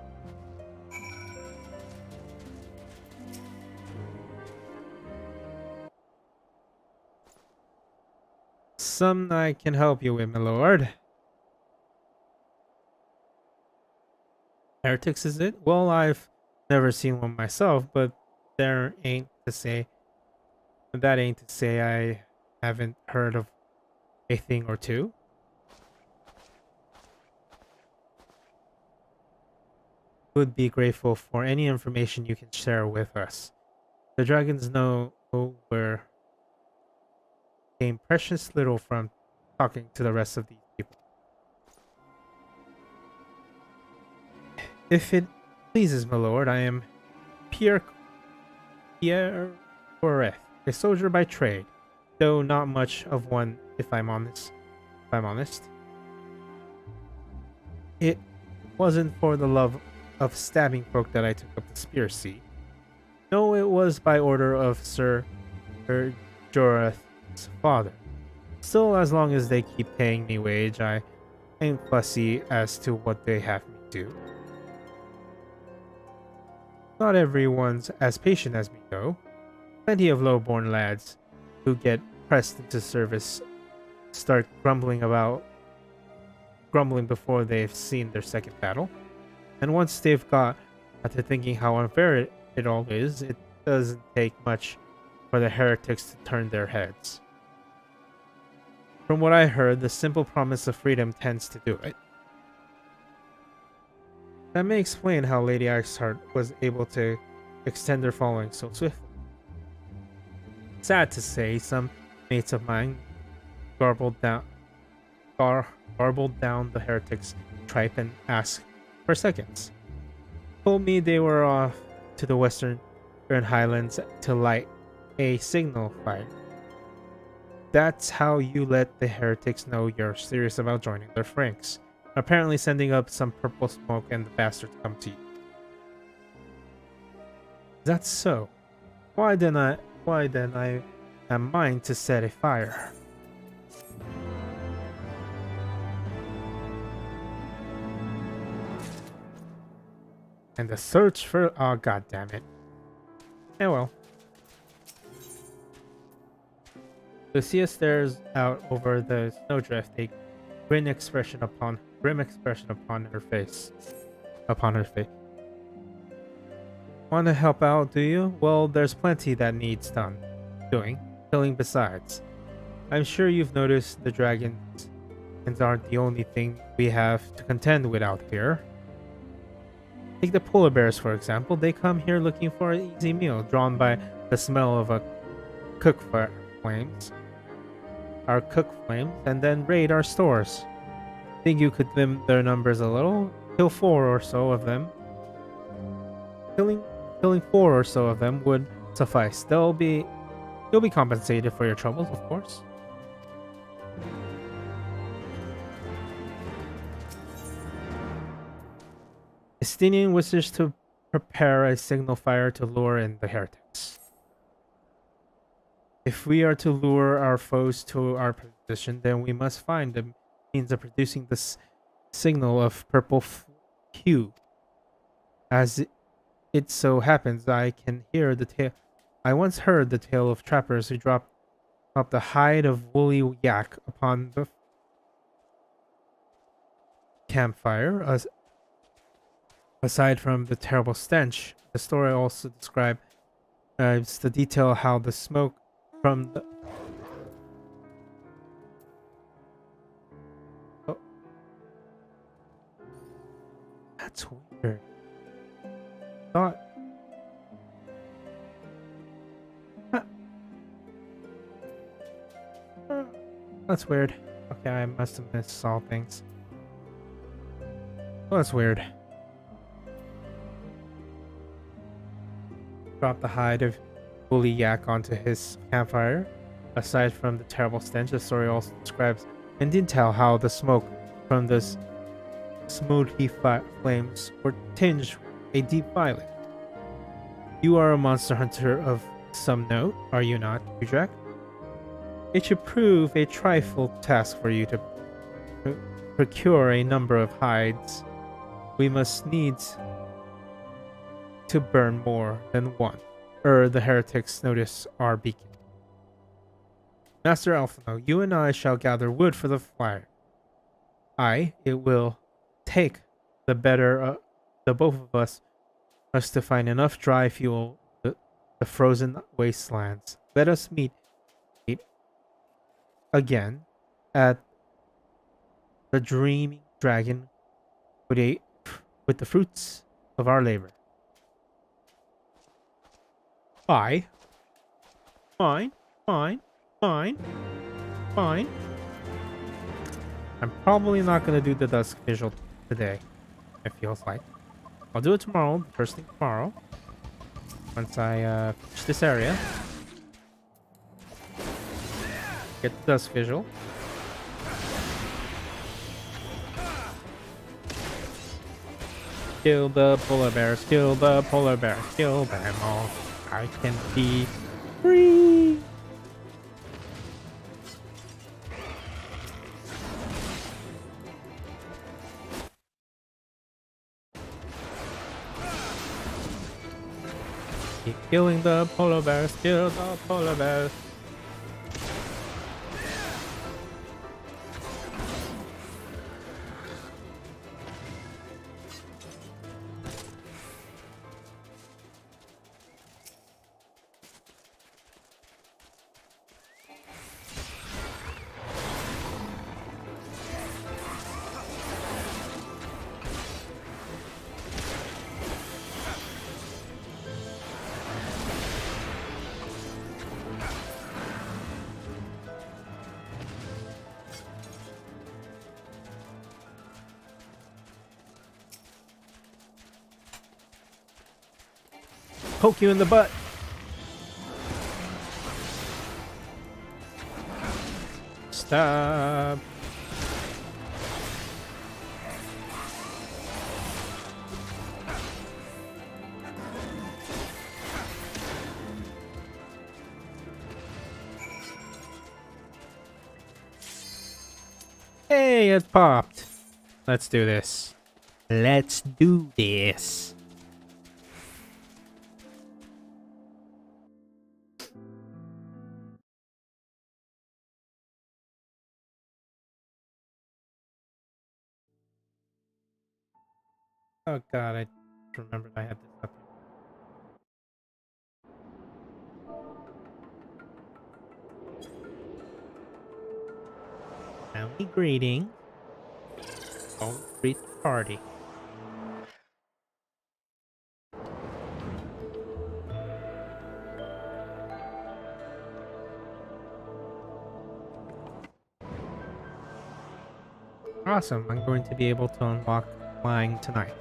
Some I can help you with, my lord. Heretics, is it? Well, I've never seen one myself, but that ain't to say I haven't heard of a thing or two. would be grateful for any information you can share with us. The dragons know we're gain precious little from talking to the rest of these people. If it pleases my lord, I am Pierre Coreth, a soldier by trade, though not much of one if I'm honest. It wasn't for the love of stabbing folk that I took up the spear seat. No, it was by order of Sir Joreth's father. Still, as long as they keep paying me wage, I ain't fussy as to what they have me do. Not everyone's as patient as me, though. Plenty of low-born lads who get pressed into service start grumbling before they've seen their second battle. And once they've got to thinking how unfair it all is, it doesn't take much for the heretics to turn their heads. From what I heard, the simple promise of freedom tends to do it. That may explain how Lady Iceheart was able to extend her following so swiftly. Sad to say, some mates of mine garbled down the heretics' tripe and asked for seconds. Told me they were off to the western highlands to light a signal fire. That's how you let the heretics know you're serious about joining their ranks. Apparently sending up some purple smoke and the bastards come to you. That's so. Why then I am mine to set a fire. And the search for god damn it. Eh well. Lucia stares out over the snowdrift, a grim expression upon her face. Want to help out, do you? Well, there's plenty that needs killing besides. I'm sure you've noticed the dragons aren't the only thing we have to contend with out here. Take the polar bears, for example. They come here looking for an easy meal, drawn by the smell of our cook flames, and then raid our stores. Think you could limit their numbers a little? Kill 4 or so of them. Killing 4 or so of them would suffice. You'll be compensated for your troubles, of course. Estinian wishes to prepare a signal fire to lure in the heretics. If we are to lure our foes to our position, then we must find the means of producing this signal of purple hue. As it so happens, I once heard the tale of trappers who dropped up the hide of woolly yak upon the campfire. Aside from the terrible stench, the story also describes the detail how the smoke from the... Oh. That's weird. Thought... That's weird. Okay, I must have missed all things. Oh, that's weird. Drop the hide of woolly yak onto his campfire. Aside from the terrible stench, the story also describes in detail how the smoke from this smoothly flames were tinged a deep violet. You are a monster hunter of some note, are you not, Udrak? It should prove a trifle task for you to procure a number of hides. We must needs to burn more than one, the heretics notice our beacon. Master Alphino, you and I shall gather wood for the fire. It will take the better the both of us to find enough dry fuel the frozen wastelands. Let us meet again at the Dreaming Dragon with the fruits of our labor. Bye. Fine. Fine. Fine. Fine. I'm probably not going to do the dusk visual today. It feels like. I'll do it tomorrow. First thing tomorrow. Once I finish this area. Get the dusk visual. Kill the polar bears, kill the polar bears, kill them all. I can be free. Keep killing the polar bears, kill the polar bears. Poke you in the butt. Stop. Hey, it popped. Let's do this. Let's do this. Oh god, I remembered I had this up here. Family greeting. Don't greet the party. Awesome, I'm going to be able to unlock flying tonight.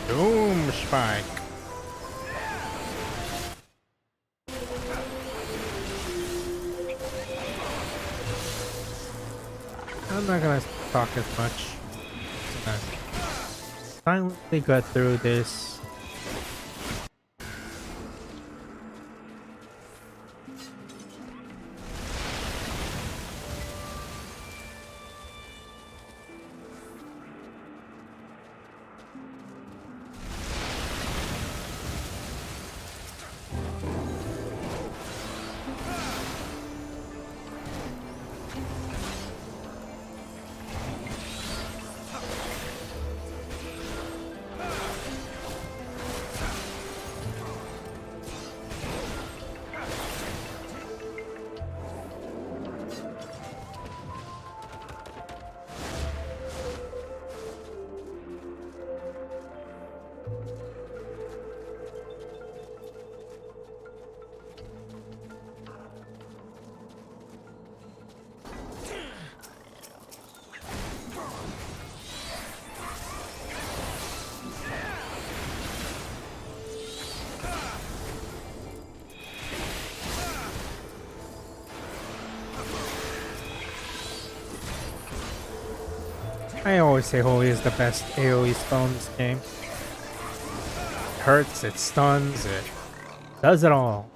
Doom spike. I'm not gonna talk as much. Silently got through this. I always say Holy is the best AoE spell in this game. It hurts, it stuns, it does it all.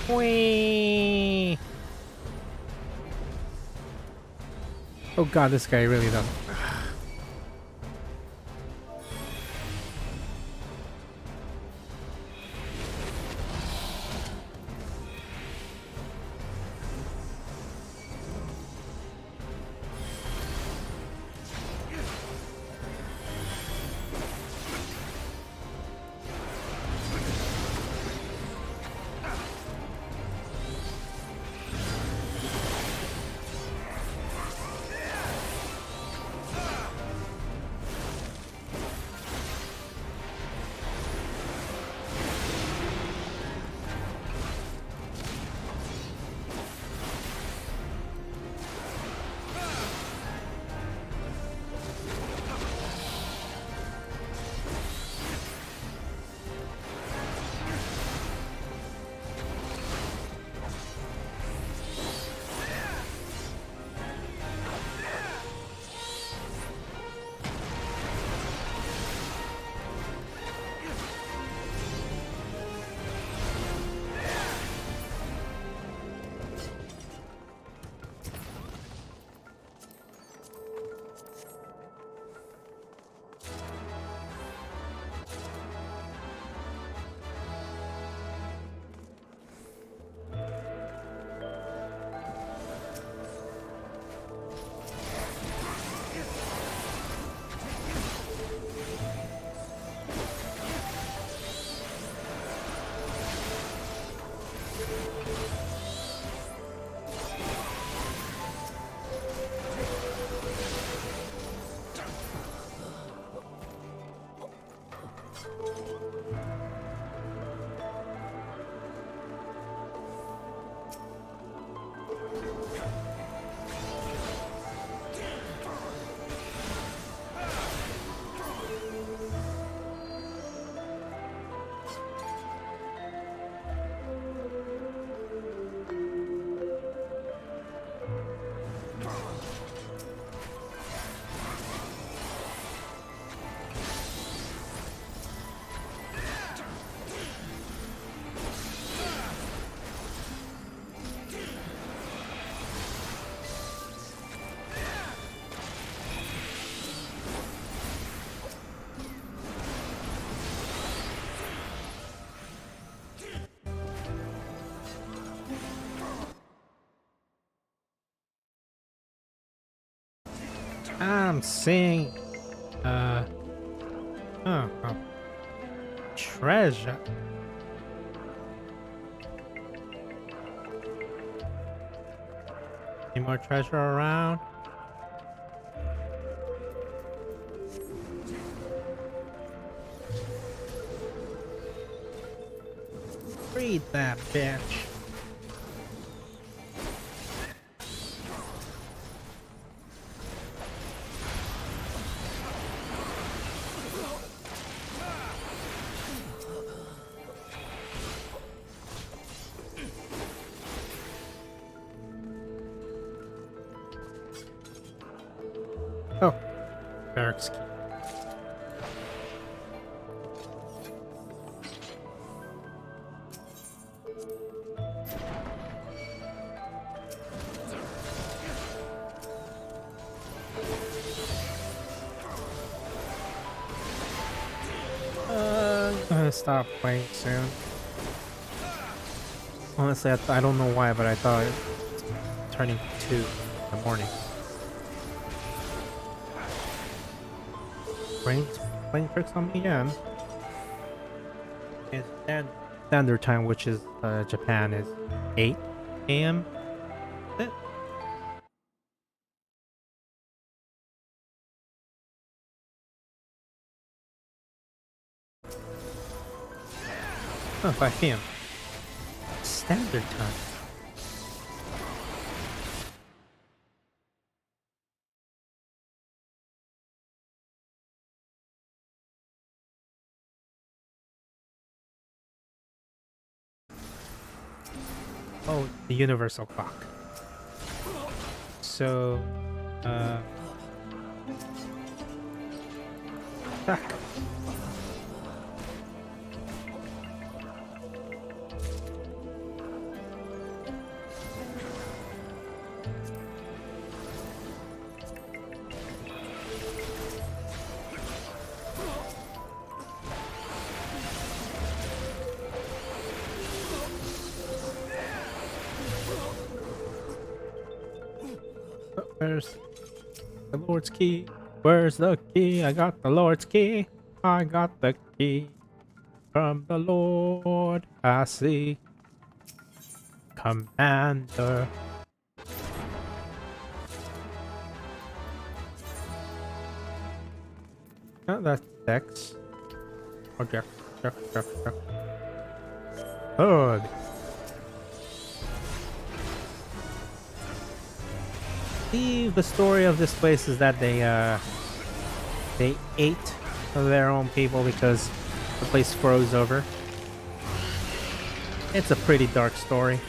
Whee! Oh god, this guy really doesn't. I'm seeing oh, treasure. Any more treasure around? Read that bitch. Oh, barracks key. I'm gonna stop playing soon. Honestly, I don't know why, but I thought it was turning 2 in the morning. Brain's playing tricks on me again. And standard time, which is Japan, is 8 a.m. Is it? Oh, 5 p.m. Standard time. Oh, the universal clock. So, back. Where's the Lord's key? Where's the key? I got the Lord's key. I got the key from the Lord. I see. Commander. Oh, that's Dex. Oh, Jack. Hug. The story of this place is that they ate their own people because the place froze over. It's a pretty dark story.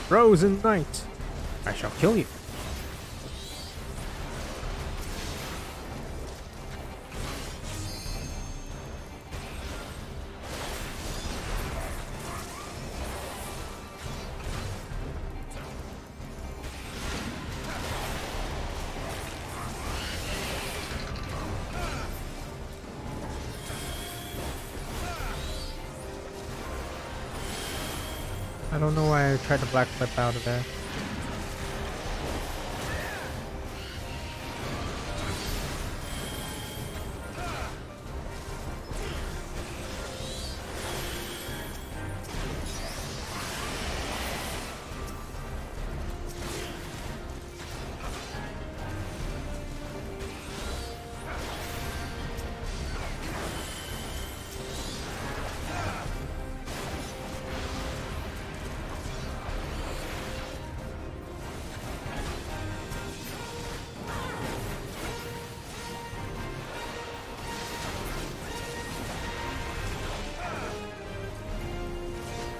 Frozen night. I shall kill you. I don't know why I tried to black flip out of there.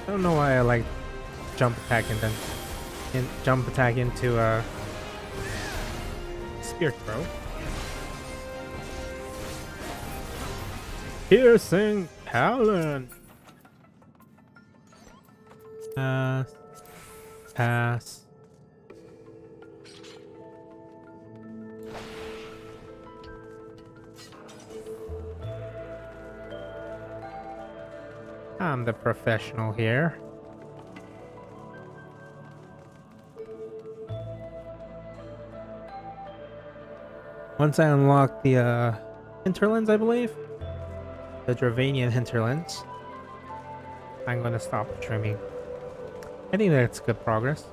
I don't know why I like jump attack and then jump attack into spear throw. Piercing Talon. Pass. I'm the professional here. Once I unlock the hinterlands, I believe, the Dravanian hinterlands, I'm gonna stop trimming. I think that's good progress.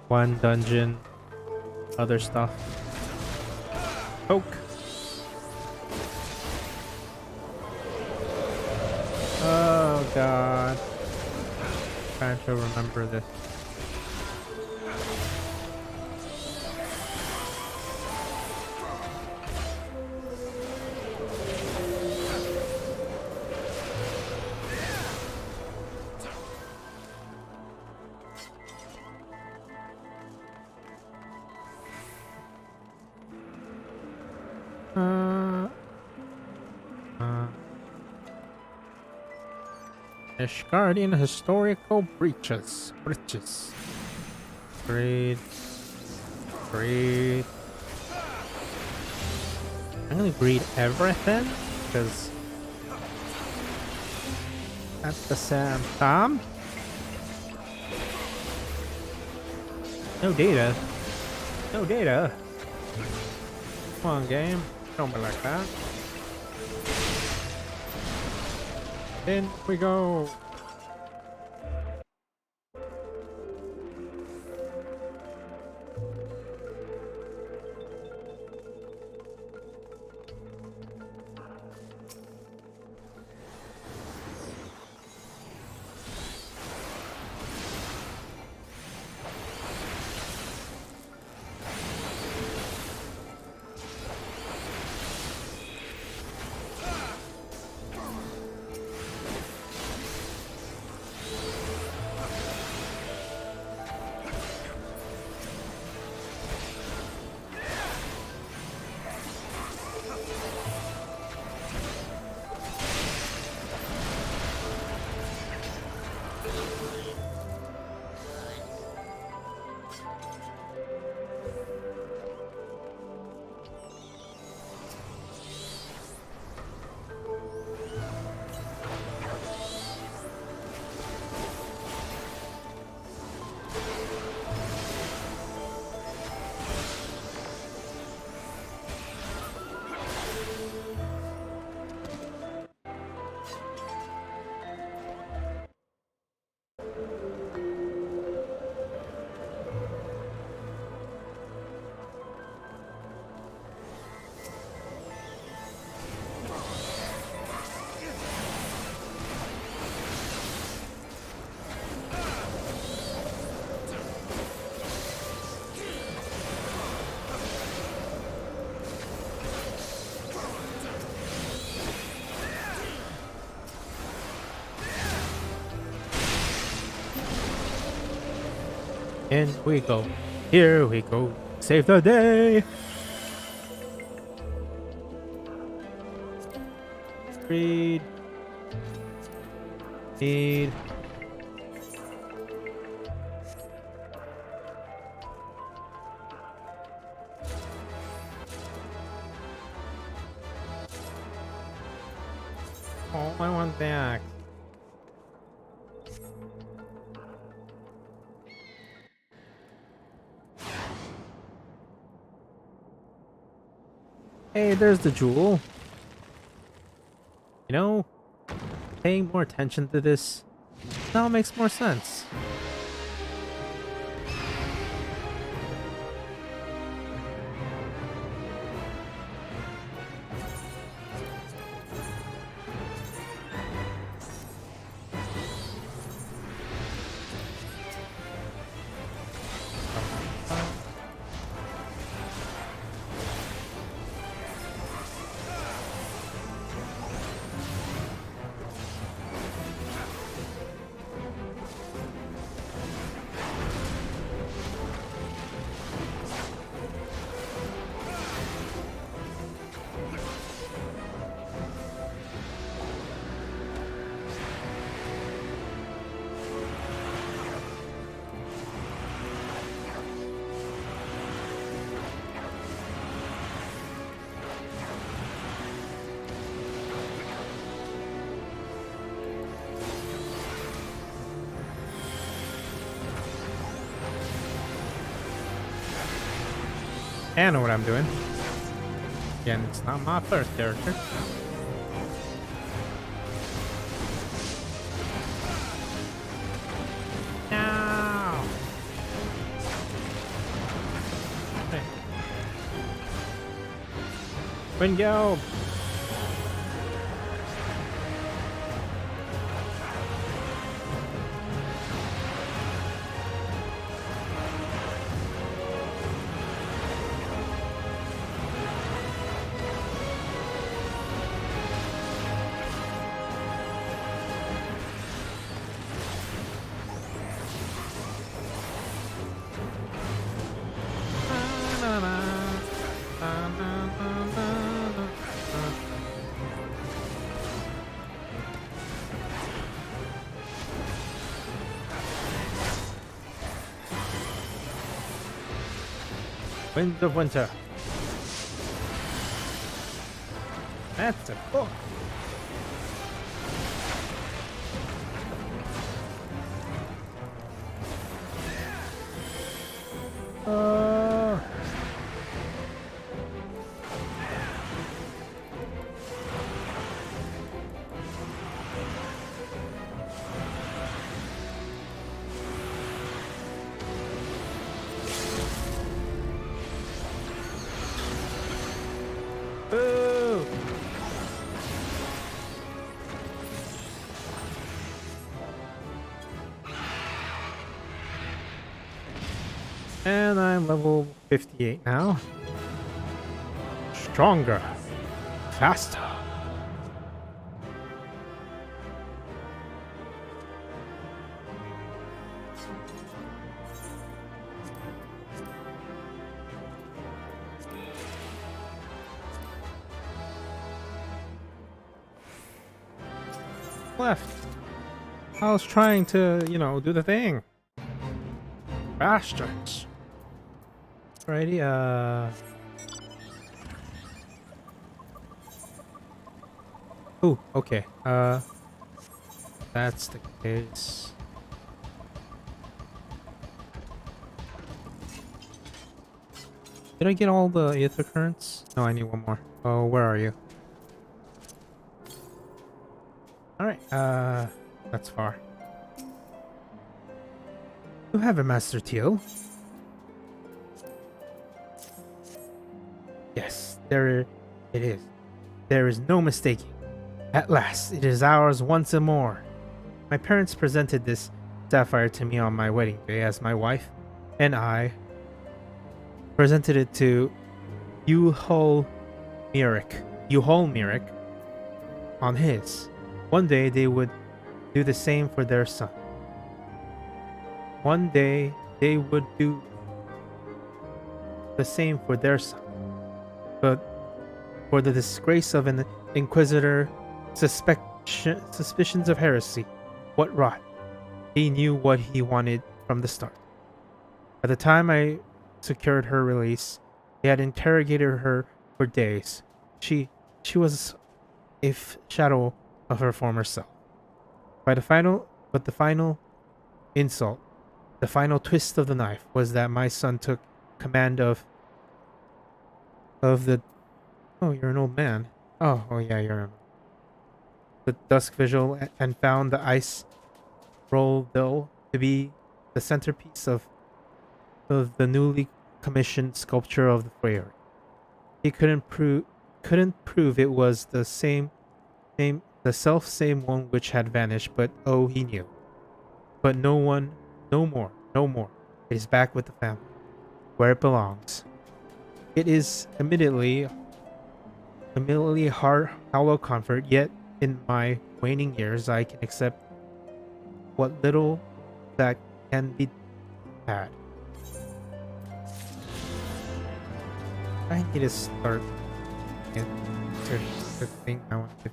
One dungeon, other stuff. Poke. Oh god. Trying to remember this. Ishgardian historical breaches. Breed. I'm gonna breed everything because at the same time. No data. No data. Come on, game. Don't be like that. In we go. In we go. Here we go. Save the day. Read. Need. Oh, I want that. Hey, there's the jewel. You know, paying more attention to this now makes more sense. I know what I'm doing. Again, it's not my first character. No! Hey. Wind go! Wind of Winter. That's a book. Boo! And I'm level 58 now. Stronger. Faster. Left. I was trying to, you know, do the thing. Bastards. Alrighty, Ooh, okay. That's the case. Did I get all the ether currents? No, I need one more. Oh, where are you? Alright, that's far. You have a Master Teal. Yes, there it is. There is no mistaking. At last, it is ours once and more. My parents presented this sapphire to me on my wedding day as my wife, and I presented it to Yuhol Mirik on his. One day they would do the same for their son. One day they would do the same for their son. But for the disgrace of an inquisitor, suspicions of heresy, what rot? He knew what he wanted from the start. By the time I secured her release, he had interrogated her for days. She was a shadow of her former self. But the final insult, the final twist of the knife was that my son took command of the. Oh, you're an old man. Oh yeah, you're the dusk vigil and found the ice roll bill to be the centerpiece of the newly commissioned sculpture of the Freyr. He couldn't prove it was the same one which had vanished, but oh, he knew. But no more. It is back with the family, where it belongs. It is admittedly hard, hollow comfort, yet in my waning years I can accept what little that can be had. I need to start the thing I want to.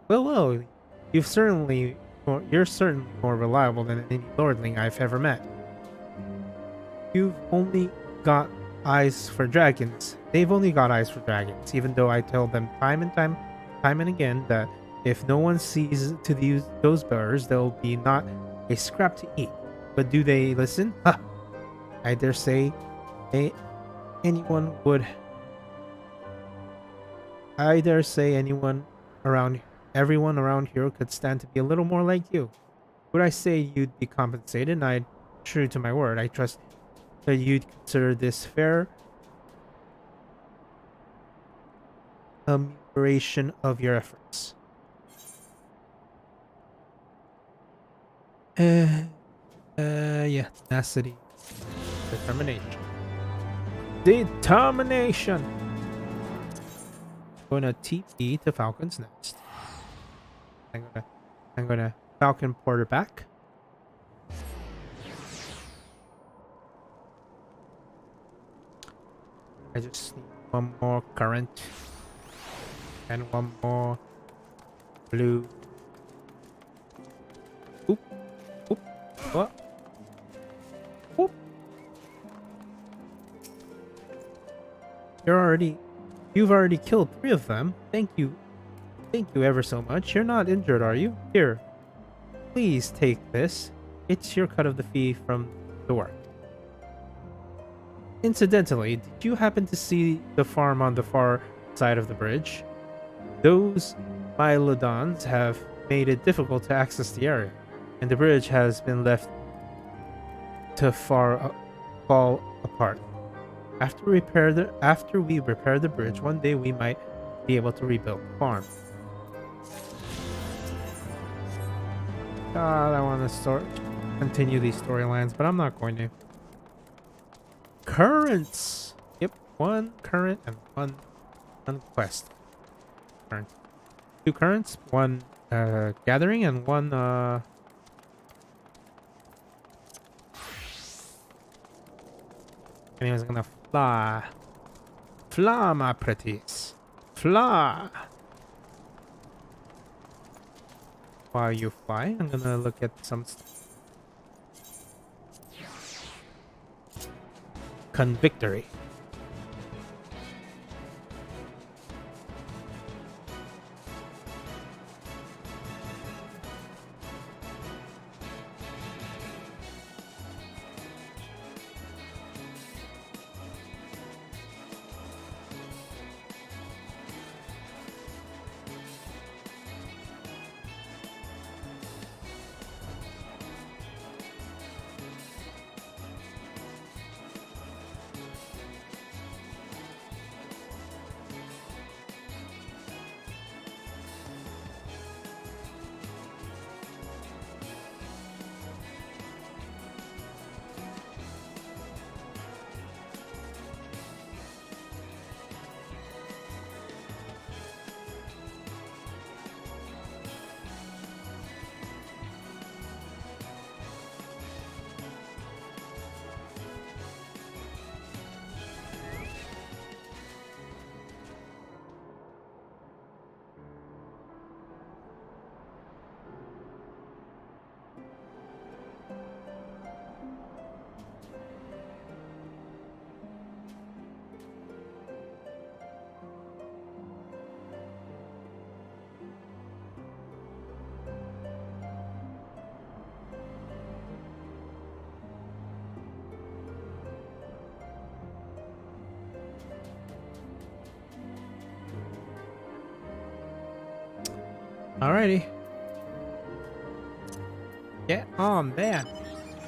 Well, you're certainly more reliable than any lordling I've ever met. You've only got eyes for dragons. They've only got eyes for dragons, even though I tell them time and again that if no one sees to those bearers, there'll be not a scrap to eat. But do they listen? Ha! I dare say anyone would. I dare say everyone around here could stand to be a little more like you. Would I say you'd be compensated? And I'm true to my word. I trust that you'd consider this fair remuneration of your efforts. Yeah, tenacity, determination. Gonna TP to Falcon's Nest. I'm gonna Falcon Porter back. I just need one more current and one more blue. Oop, oop, what? Oop. You've already killed 3 of them. Thank you ever so much. You're not injured, are you? Here, please take this. It's your cut of the fee from the work. Incidentally, did you happen to see the farm on the far side of the bridge? Those Mylodons have made it difficult to access the area, and the bridge has been left to fall apart. After we repair the bridge, one day we might be able to rebuild the farm. God, I want to continue these storylines, but I'm not going to. Currents. Yep, 1 current and one quest. Current. 2 currents, 1 gathering, and 1 Anyways, I'm gonna fly. Fly, my pretties. Fly. While you fly, I'm gonna look at some Convictory. Alrighty. Get on that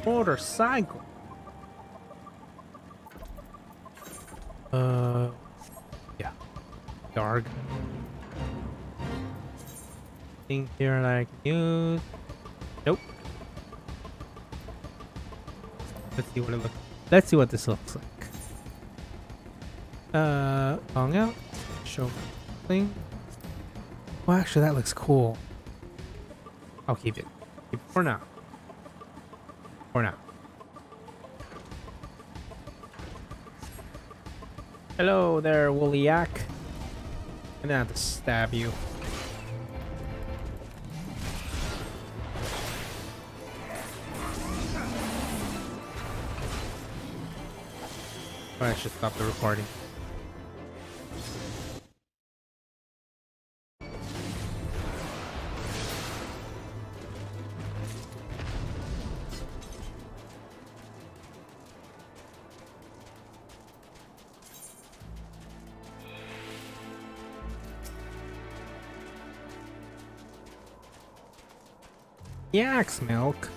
motorcycle. Yeah. Dark. Thing here that I can use. Nope. Let's see what it looks. Let's see what this looks like. Long out. Show thing. Well, actually, that looks cool. I'll keep it. Keep it for now. For now. Hello there, woolly yak. I'm gonna have to stab you. I should stop the recording. Yak's milk.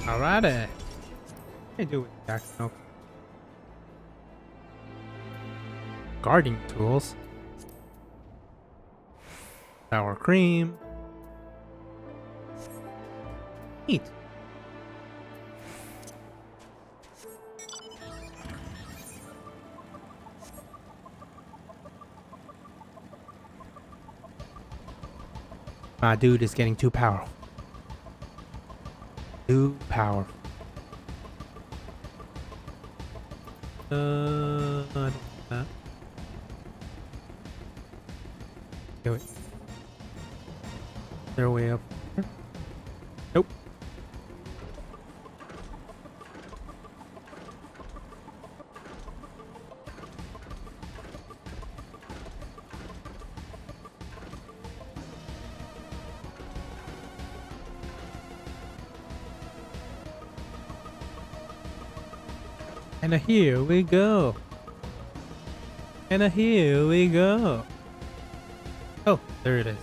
Alrighty. What do I do with yak's milk? Guarding tools. Sour cream. Neat. My dude is getting too powerful. Too powerful. I don't want that. Do it. Their way up here. Nope. And here we go. And here we go. Oh, there it is.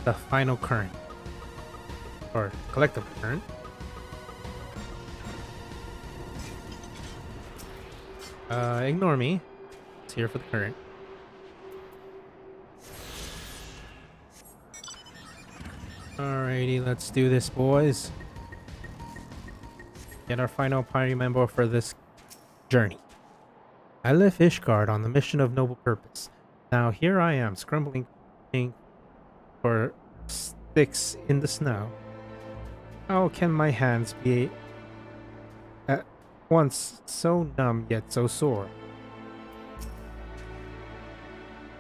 The final current. Or collective current. Ignore me. It's here for the current. Alrighty, let's do this, boys. Get our final party member for this journey. I left Ishgard on the mission of noble purpose. Now here I am, scrambling for sticks in the snow. How can my hands be at once so numb yet so sore?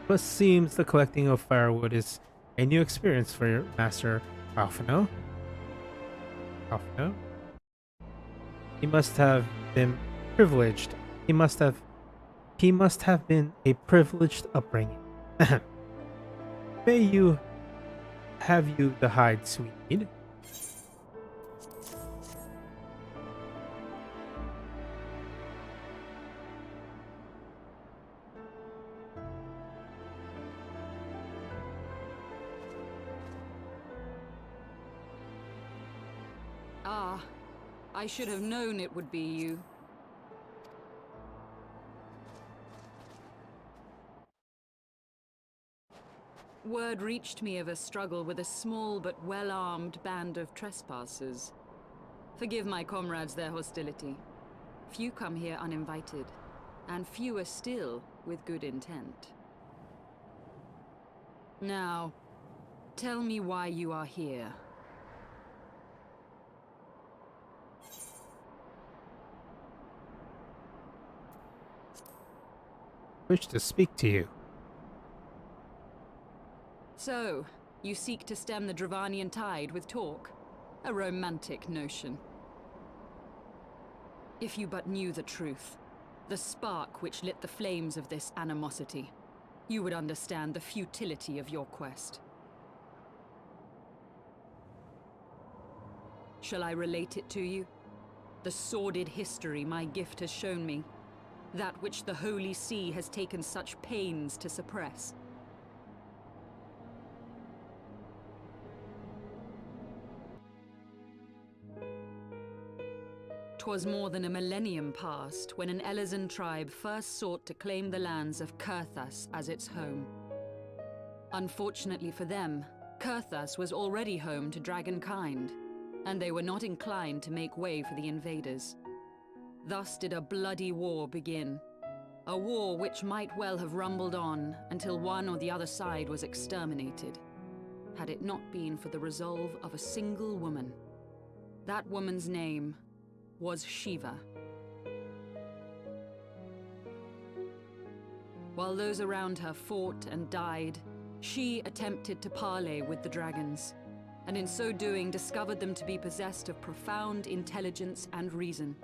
But seems the collecting of firewood is a new experience for your master Alphino. Alphino? He must have been privileged. He must have been a privileged upbringing. May you have you the hide, sweet. Ah, I should have known it would be you. Word reached me of a struggle with a small but well-armed band of trespassers. Forgive my comrades their hostility. Few come here uninvited, and fewer still with good intent. Now, tell me why you are here. Wish to speak to you. So, you seek to stem the Dravanian tide with talk? A romantic notion. If you but knew the truth, the spark which lit the flames of this animosity, you would understand the futility of your quest. Shall I relate it to you? The sordid history my gift has shown me. That which the Holy See has taken such pains to suppress. 'Twas more than a millennium past when an Elezen tribe first sought to claim the lands of Kurthas as its home. Unfortunately for them, Kurthas was already home to dragonkind, and they were not inclined to make way for the invaders. Thus did a bloody war begin, a war which might well have rumbled on until one or the other side was exterminated, had it not been for the resolve of a single woman. That woman's name was Shiva. While those around her fought and died, she attempted to parley with the dragons, and in so doing discovered them to be possessed of profound intelligence and reason.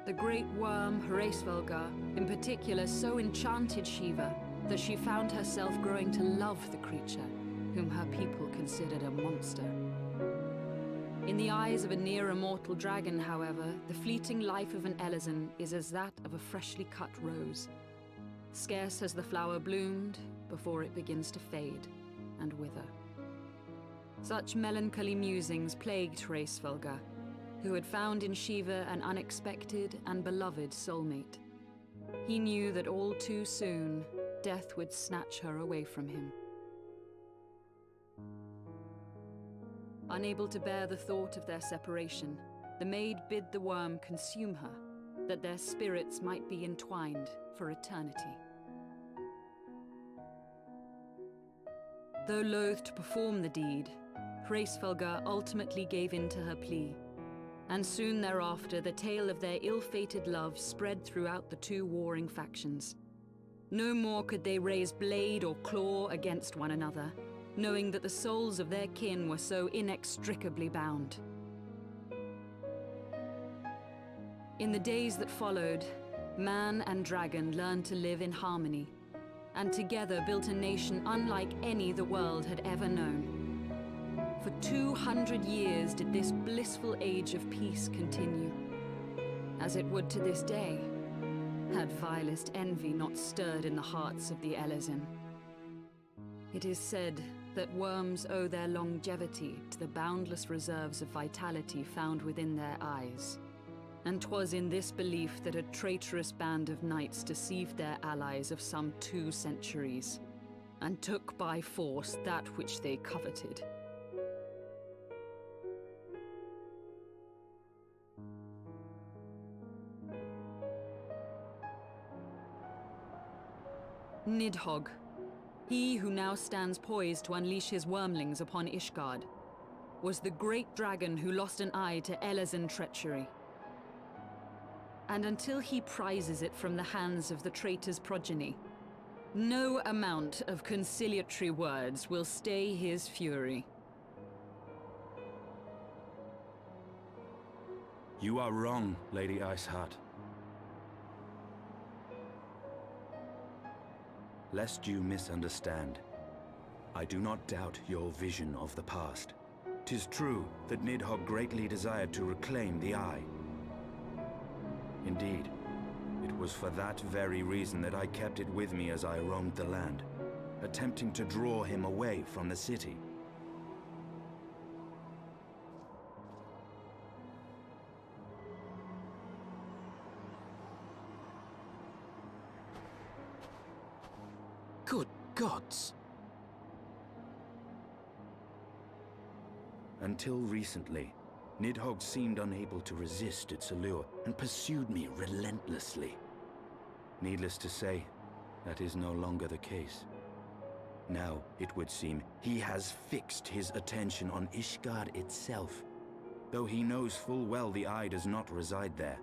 The great worm Heavensward, in particular, so enchanted Shiva that she found herself growing to love the creature, whom her people considered a monster. In the eyes of a near-immortal dragon, however, the fleeting life of an Elezen is as that of a freshly cut rose. Scarce has the flower bloomed before it begins to fade and wither. Such melancholy musings plagued Heavensward, who had found in Shiva an unexpected and beloved soulmate. He knew that all too soon, death would snatch her away from him. Unable to bear the thought of their separation, the maid bid the worm consume her, that their spirits might be entwined for eternity. Though loath to perform the deed, Heavensward ultimately gave in to her plea, and soon thereafter the tale of their ill-fated love spread throughout the two warring factions. No more could they raise blade or claw against one another, knowing that the souls of their kin were so inextricably bound. In the days that followed, man and dragon learned to live in harmony, and together built a nation unlike any the world had ever known. For 200 years did this blissful age of peace continue, as it would to this day, had vilest envy not stirred in the hearts of the Elezen. It is said that worms owe their longevity to the boundless reserves of vitality found within their eyes. And 'twas in this belief that a traitorous band of knights deceived their allies of some 2 centuries, and took by force that which they coveted. Nidhogg, he who now stands poised to unleash his wormlings upon Ishgard, was the great dragon who lost an eye to Elezen treachery. And until he prizes it from the hands of the traitor's progeny, no amount of conciliatory words will stay his fury. You are wrong, Lady Iceheart. Lest you misunderstand, I do not doubt your vision of the past. 'Tis true that Nidhogg greatly desired to reclaim the Eye. Indeed, it was for that very reason that I kept it with me as I roamed the land, attempting to draw him away from the city. Good gods! Until recently, Nidhogg seemed unable to resist its allure and pursued me relentlessly. Needless to say, that is no longer the case. Now, it would seem, he has fixed his attention on Ishgard itself, though he knows full well the Eye does not reside there.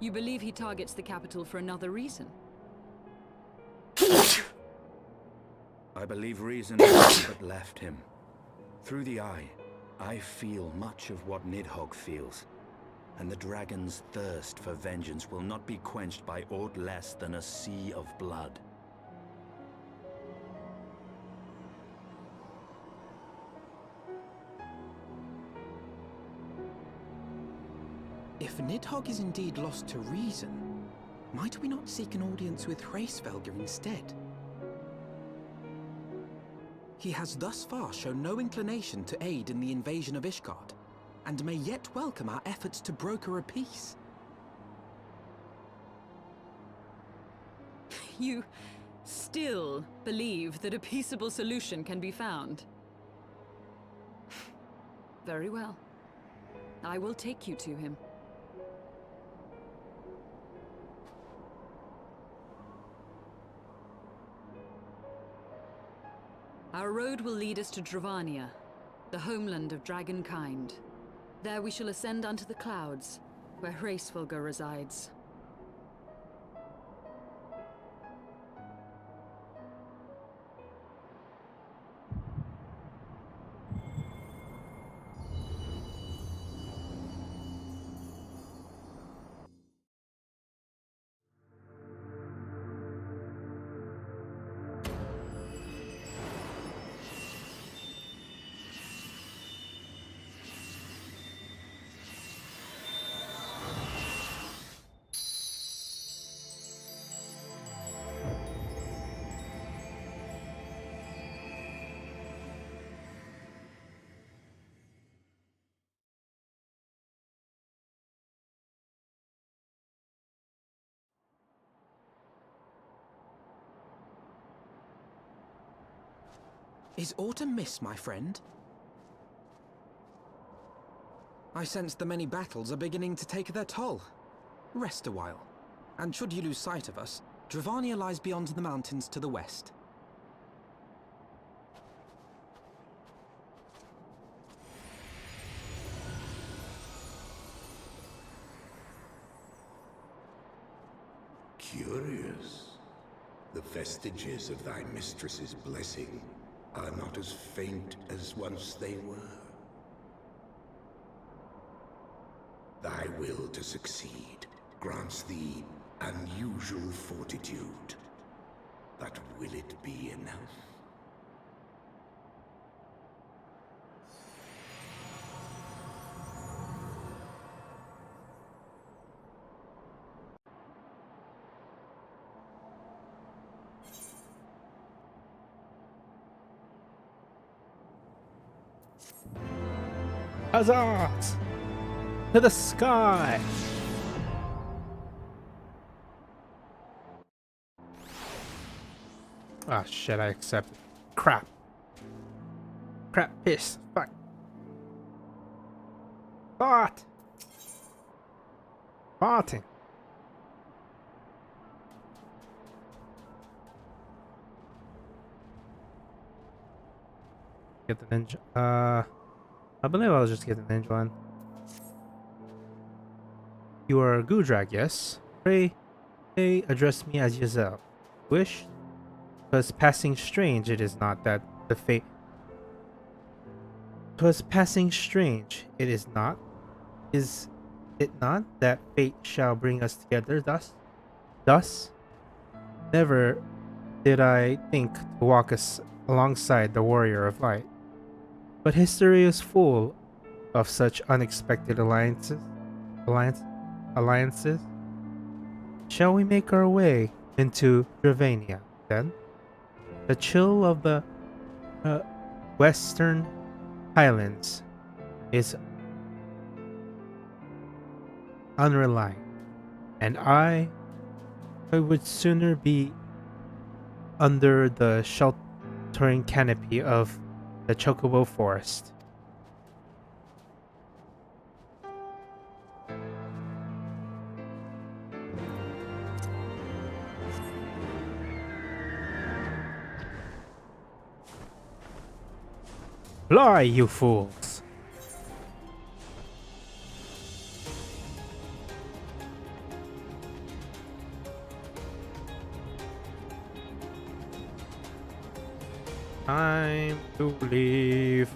You believe he targets the capital for another reason? I believe reason has but left him. Through the Eye, I feel much of what Nidhogg feels. and the dragon's thirst for vengeance will not be quenched by aught less than a sea of blood. If Nidhogg is indeed lost to reason, might we not seek an audience with Hraesvelgr instead? He has thus far shown no inclination to aid in the invasion of Ishgard, and may yet welcome our efforts to broker a peace. You still believe that a peaceable solution can be found? Very well. I will take you to him. Our road will lead us to Dravania, the homeland of dragonkind. There we shall ascend unto the clouds, where Hraesvelgr resides. Is aught amiss, my friend? I sense the many battles are beginning to take their toll. Rest a while, and should you lose sight of us, Dravania lies beyond the mountains to the west. Curious. The vestiges of thy mistress's blessing are not as faint as once they were. Thy will to succeed grants thee unusual fortitude. But will it be enough? Huzzah! To the sky! Ah, shit, I accept it. Crap. Crap, piss. Fuck. Fart! Farting. Get the ninja. I believe I'll just get the ninja one. You are Gudrak, yes? Pray, address me as yourself. Wish? 'Twas passing strange it is not that the fate... 'Twas passing strange it is not? Is it not that fate shall bring us together thus? Thus? Never did I think to walk us alongside the warrior of light. But history is full of such unexpected alliances. Shall we make our way into Dravania, then? The chill of the western highlands is unreliant, and I would sooner be under the sheltering canopy of the Chocobo Forest. Fly, you fools! Time to leave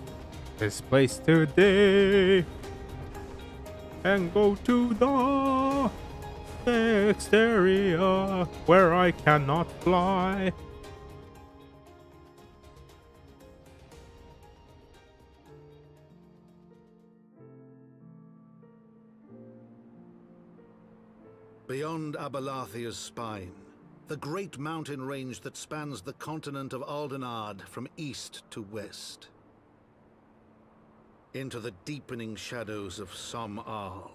this place today and go to the next area where I cannot fly. Beyond Abalathia's spine, the great mountain range that spans the continent of Aldenard from east to west. Into the deepening shadows of Som-Al,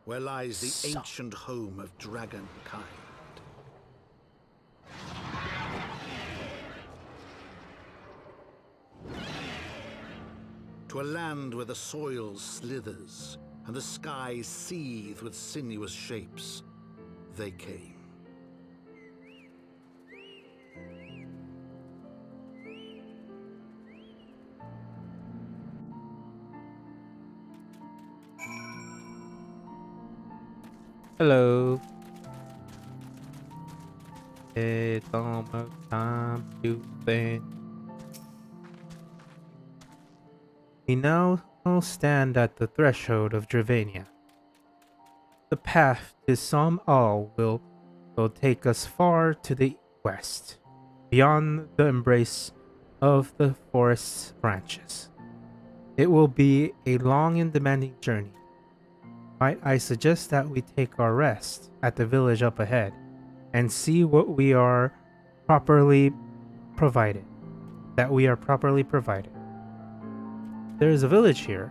where lies the ancient home of dragonkind. To a land where the soil slithers and the skies seethe with sinuous shapes, they came. Hello. It's almost time to think. We now stand at the threshold of Dravania. The path to Som-Al will take us far to the west, beyond the embrace of the forest's branches. It will be a long and demanding journey. Might I suggest that we take our rest at the village up ahead and see what we are properly provided. There is a village here,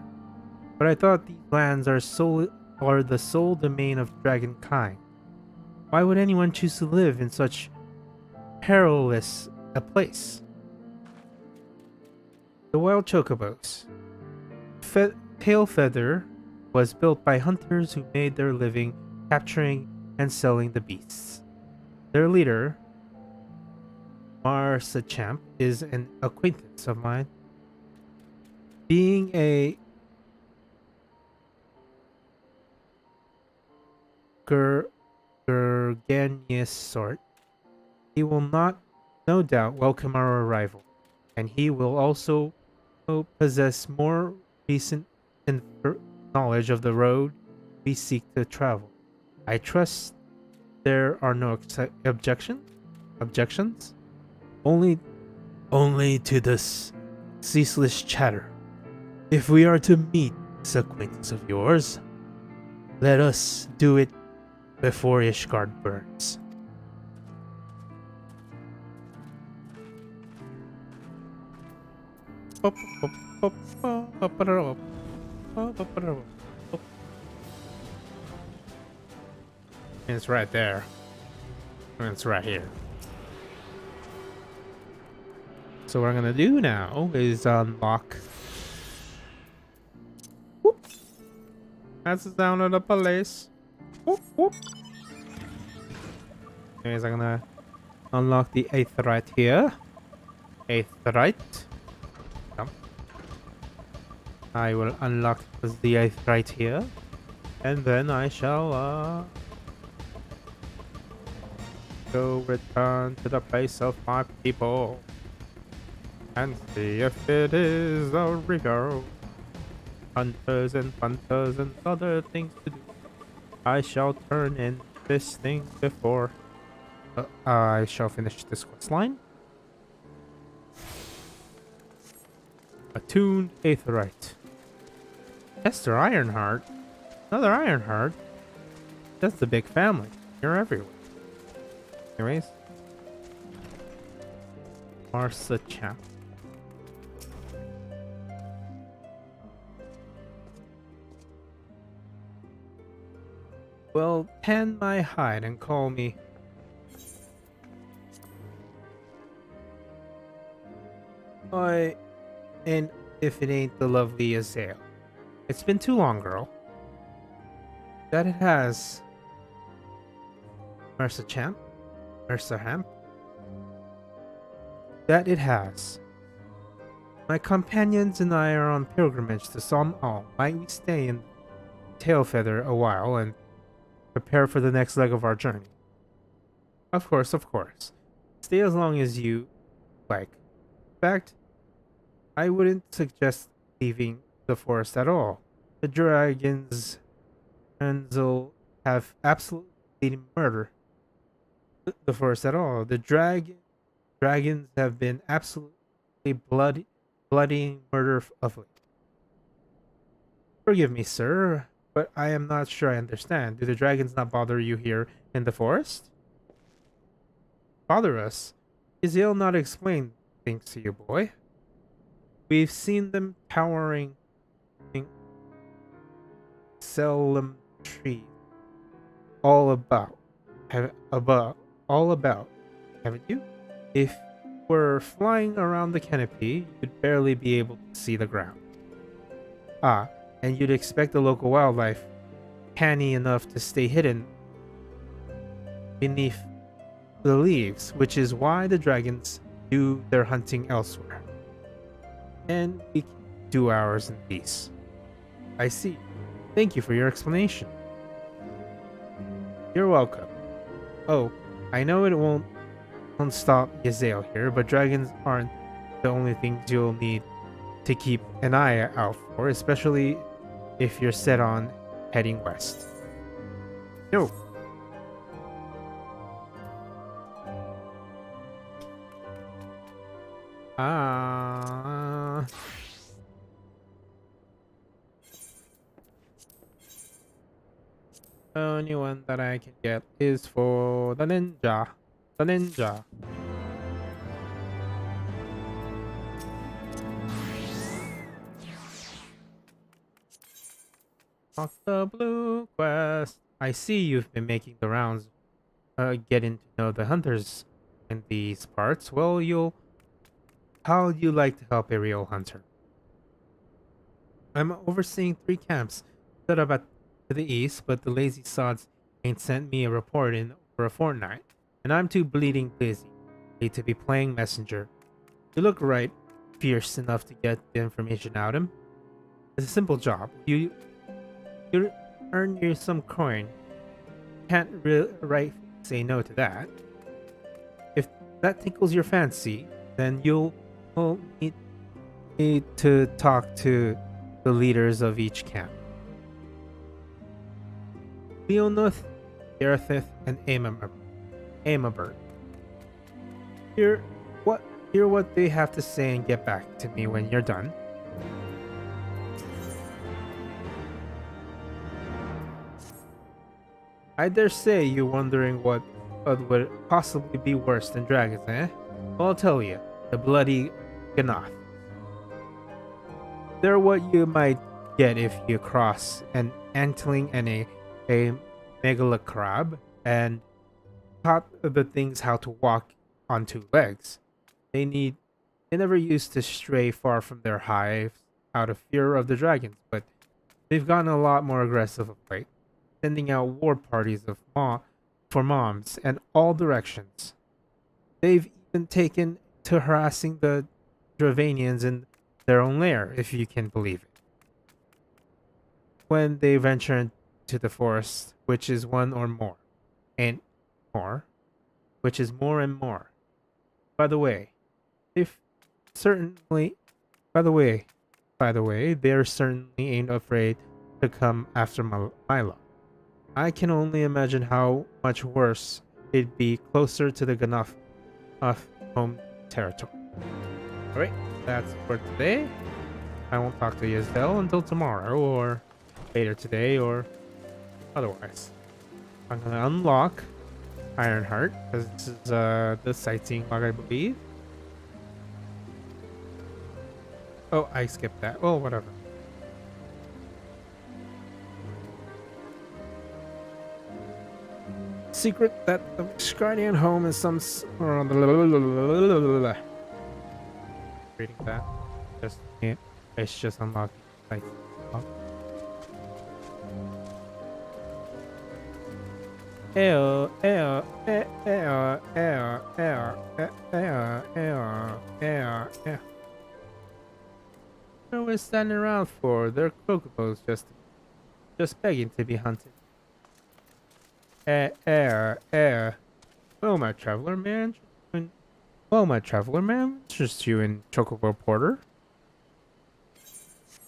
but I thought these lands are the sole domain of dragonkind. Why would anyone choose to live in such perilous a place? The wild chocobos. Tailfeather was built by hunters who made their living capturing and selling the beasts. Their leader, Marsachamp, is an acquaintance of mine. Being a gregarious sort, he will no doubt welcome our arrival, and he will also possess more recent knowledge of the road we seek to travel. I trust there are no objections? Only to this ceaseless chatter. If we are to meet this acquaintance of yours, let us do it before Ishgard burns. It's right there. It's right here. So what I'm gonna do now is unlock. Whoop. That's the sound of the police. Whoop, whoop. Anyways, I'm gonna unlock the Aetheryte here. Aetheryte. Come. I will unlock the Aetheryte here. And then I shall go return to the place of my people. And see if it is a river. Hunters and punters and other things to do. I shall turn in this thing before I shall finish this quest line. Attuned Aetheryte. Esther Ironheart. Another Ironheart. That's the big family. You're everywhere. Anyways. Marsachamp. Well, tan my hide and call me. And if it ain't the lovely Azale. It's been too long, girl. That it has. Marsachamp. That it has. My companions and I are on pilgrimage to Som-Al. Might we stay in Tailfeather a while and prepare for the next leg of our journey? Of course. Stay as long as you like. In fact, I wouldn't suggest leaving the forest at all. The dragons and they'll have absolutely murder the forest at all. The dragons have been absolutely bloody murder of late. Forgive me, sir, but I am not sure I understand. Do the dragons not bother you here in the forest? Bother us? Izil not explain things to you, boy. We've seen them towering in solemn trees all about, all about, haven't you? If we're flying around the canopy, you'd barely be able to see the ground. Ah, and you'd expect the local wildlife canny enough to stay hidden beneath the leaves, which is why the dragons do their hunting elsewhere. And we can do ours in peace. I see. Thank you for your explanation. You're welcome. Oh, I know it won't stop Yazel here, but dragons aren't the only things you'll need to keep an eye out for, especially if you're set on heading west. No. The only one that I can get is for the ninja. The ninja. Off the blue quest. I see you've been making the rounds, getting to know the hunters in these parts. Well, how'd you like to help a real hunter? I'm overseeing 3 camps set up to the east, but the lazy sods ain't sent me a report in over a fortnight, and I'm too bleeding busy to be playing messenger. You look right fierce enough to get the information out of him. It's a simple job. You earn you some coin. Can't right say no to that. If that tickles your fancy, then you'll need to talk to the leaders of each camp. Leonuth, Erethith, and Amabert. Hear what they have to say and get back to me when you're done. I dare say you're wondering what would possibly be worse than dragons, eh? Well, I'll tell you, the bloody Ganoth. They're what you might get if you cross an antling and a megalocrab and taught the things how to walk on 2 legs. They never used to stray far from their hives out of fear of the dragons, but they've gotten a lot more aggressive of late, sending out war parties for moms in all directions. They've even taken to harassing the Dravanians in their own lair, if you can believe it. When they venture into the forest, which is one or more, and more, which is more and more. By the way, they're certainly ain't afraid to come after Milo. I can only imagine how much worse it'd be closer to the Ganoth of home territory. Alright, that's for today. I won't talk to Yazdel until tomorrow, or later today, or otherwise. I'm gonna unlock Ironheart, because this is the sightseeing log, I believe. Oh, I skipped that. Oh, whatever. Secret that the Skydian home is some reading that. It's just unlocked. Like, ew, ew, ew, ew, ew, ew, ew. What are we standing around for? They're crocodiles just begging to be hunted. Well, my traveler man. Just you in Chocobo Porter.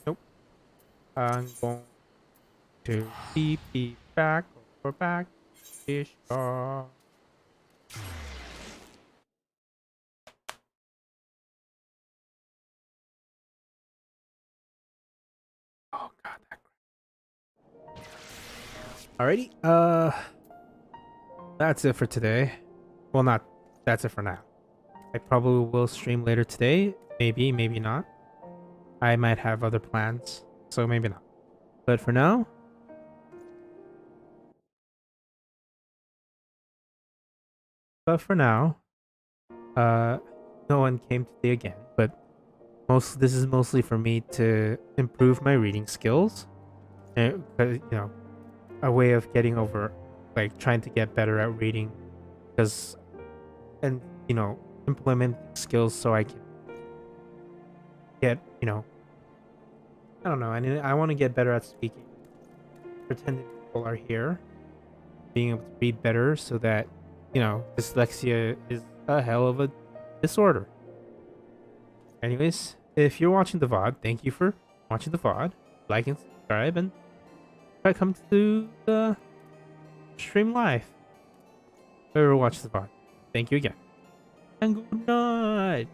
Nope. I'm going to be back or back ish. Oh god, that. Alrighty, that's it for today. Well, not that's it for now. I probably will stream later today. Maybe, maybe not. I might have other plans, so maybe not. But for now, no one came today again. But this is mostly for me to improve my reading skills, and a way of getting over, like trying to get better at reading, and implement skills so I can get I don't know. I want to get better at speaking, pretending people are here, being able to read better, so that dyslexia is a hell of a disorder. Anyways, if you're watching the VOD, thank you for watching the VOD. Like and subscribe, and try to come to the stream live. Whoever watches the VOD, thank you again, and good night.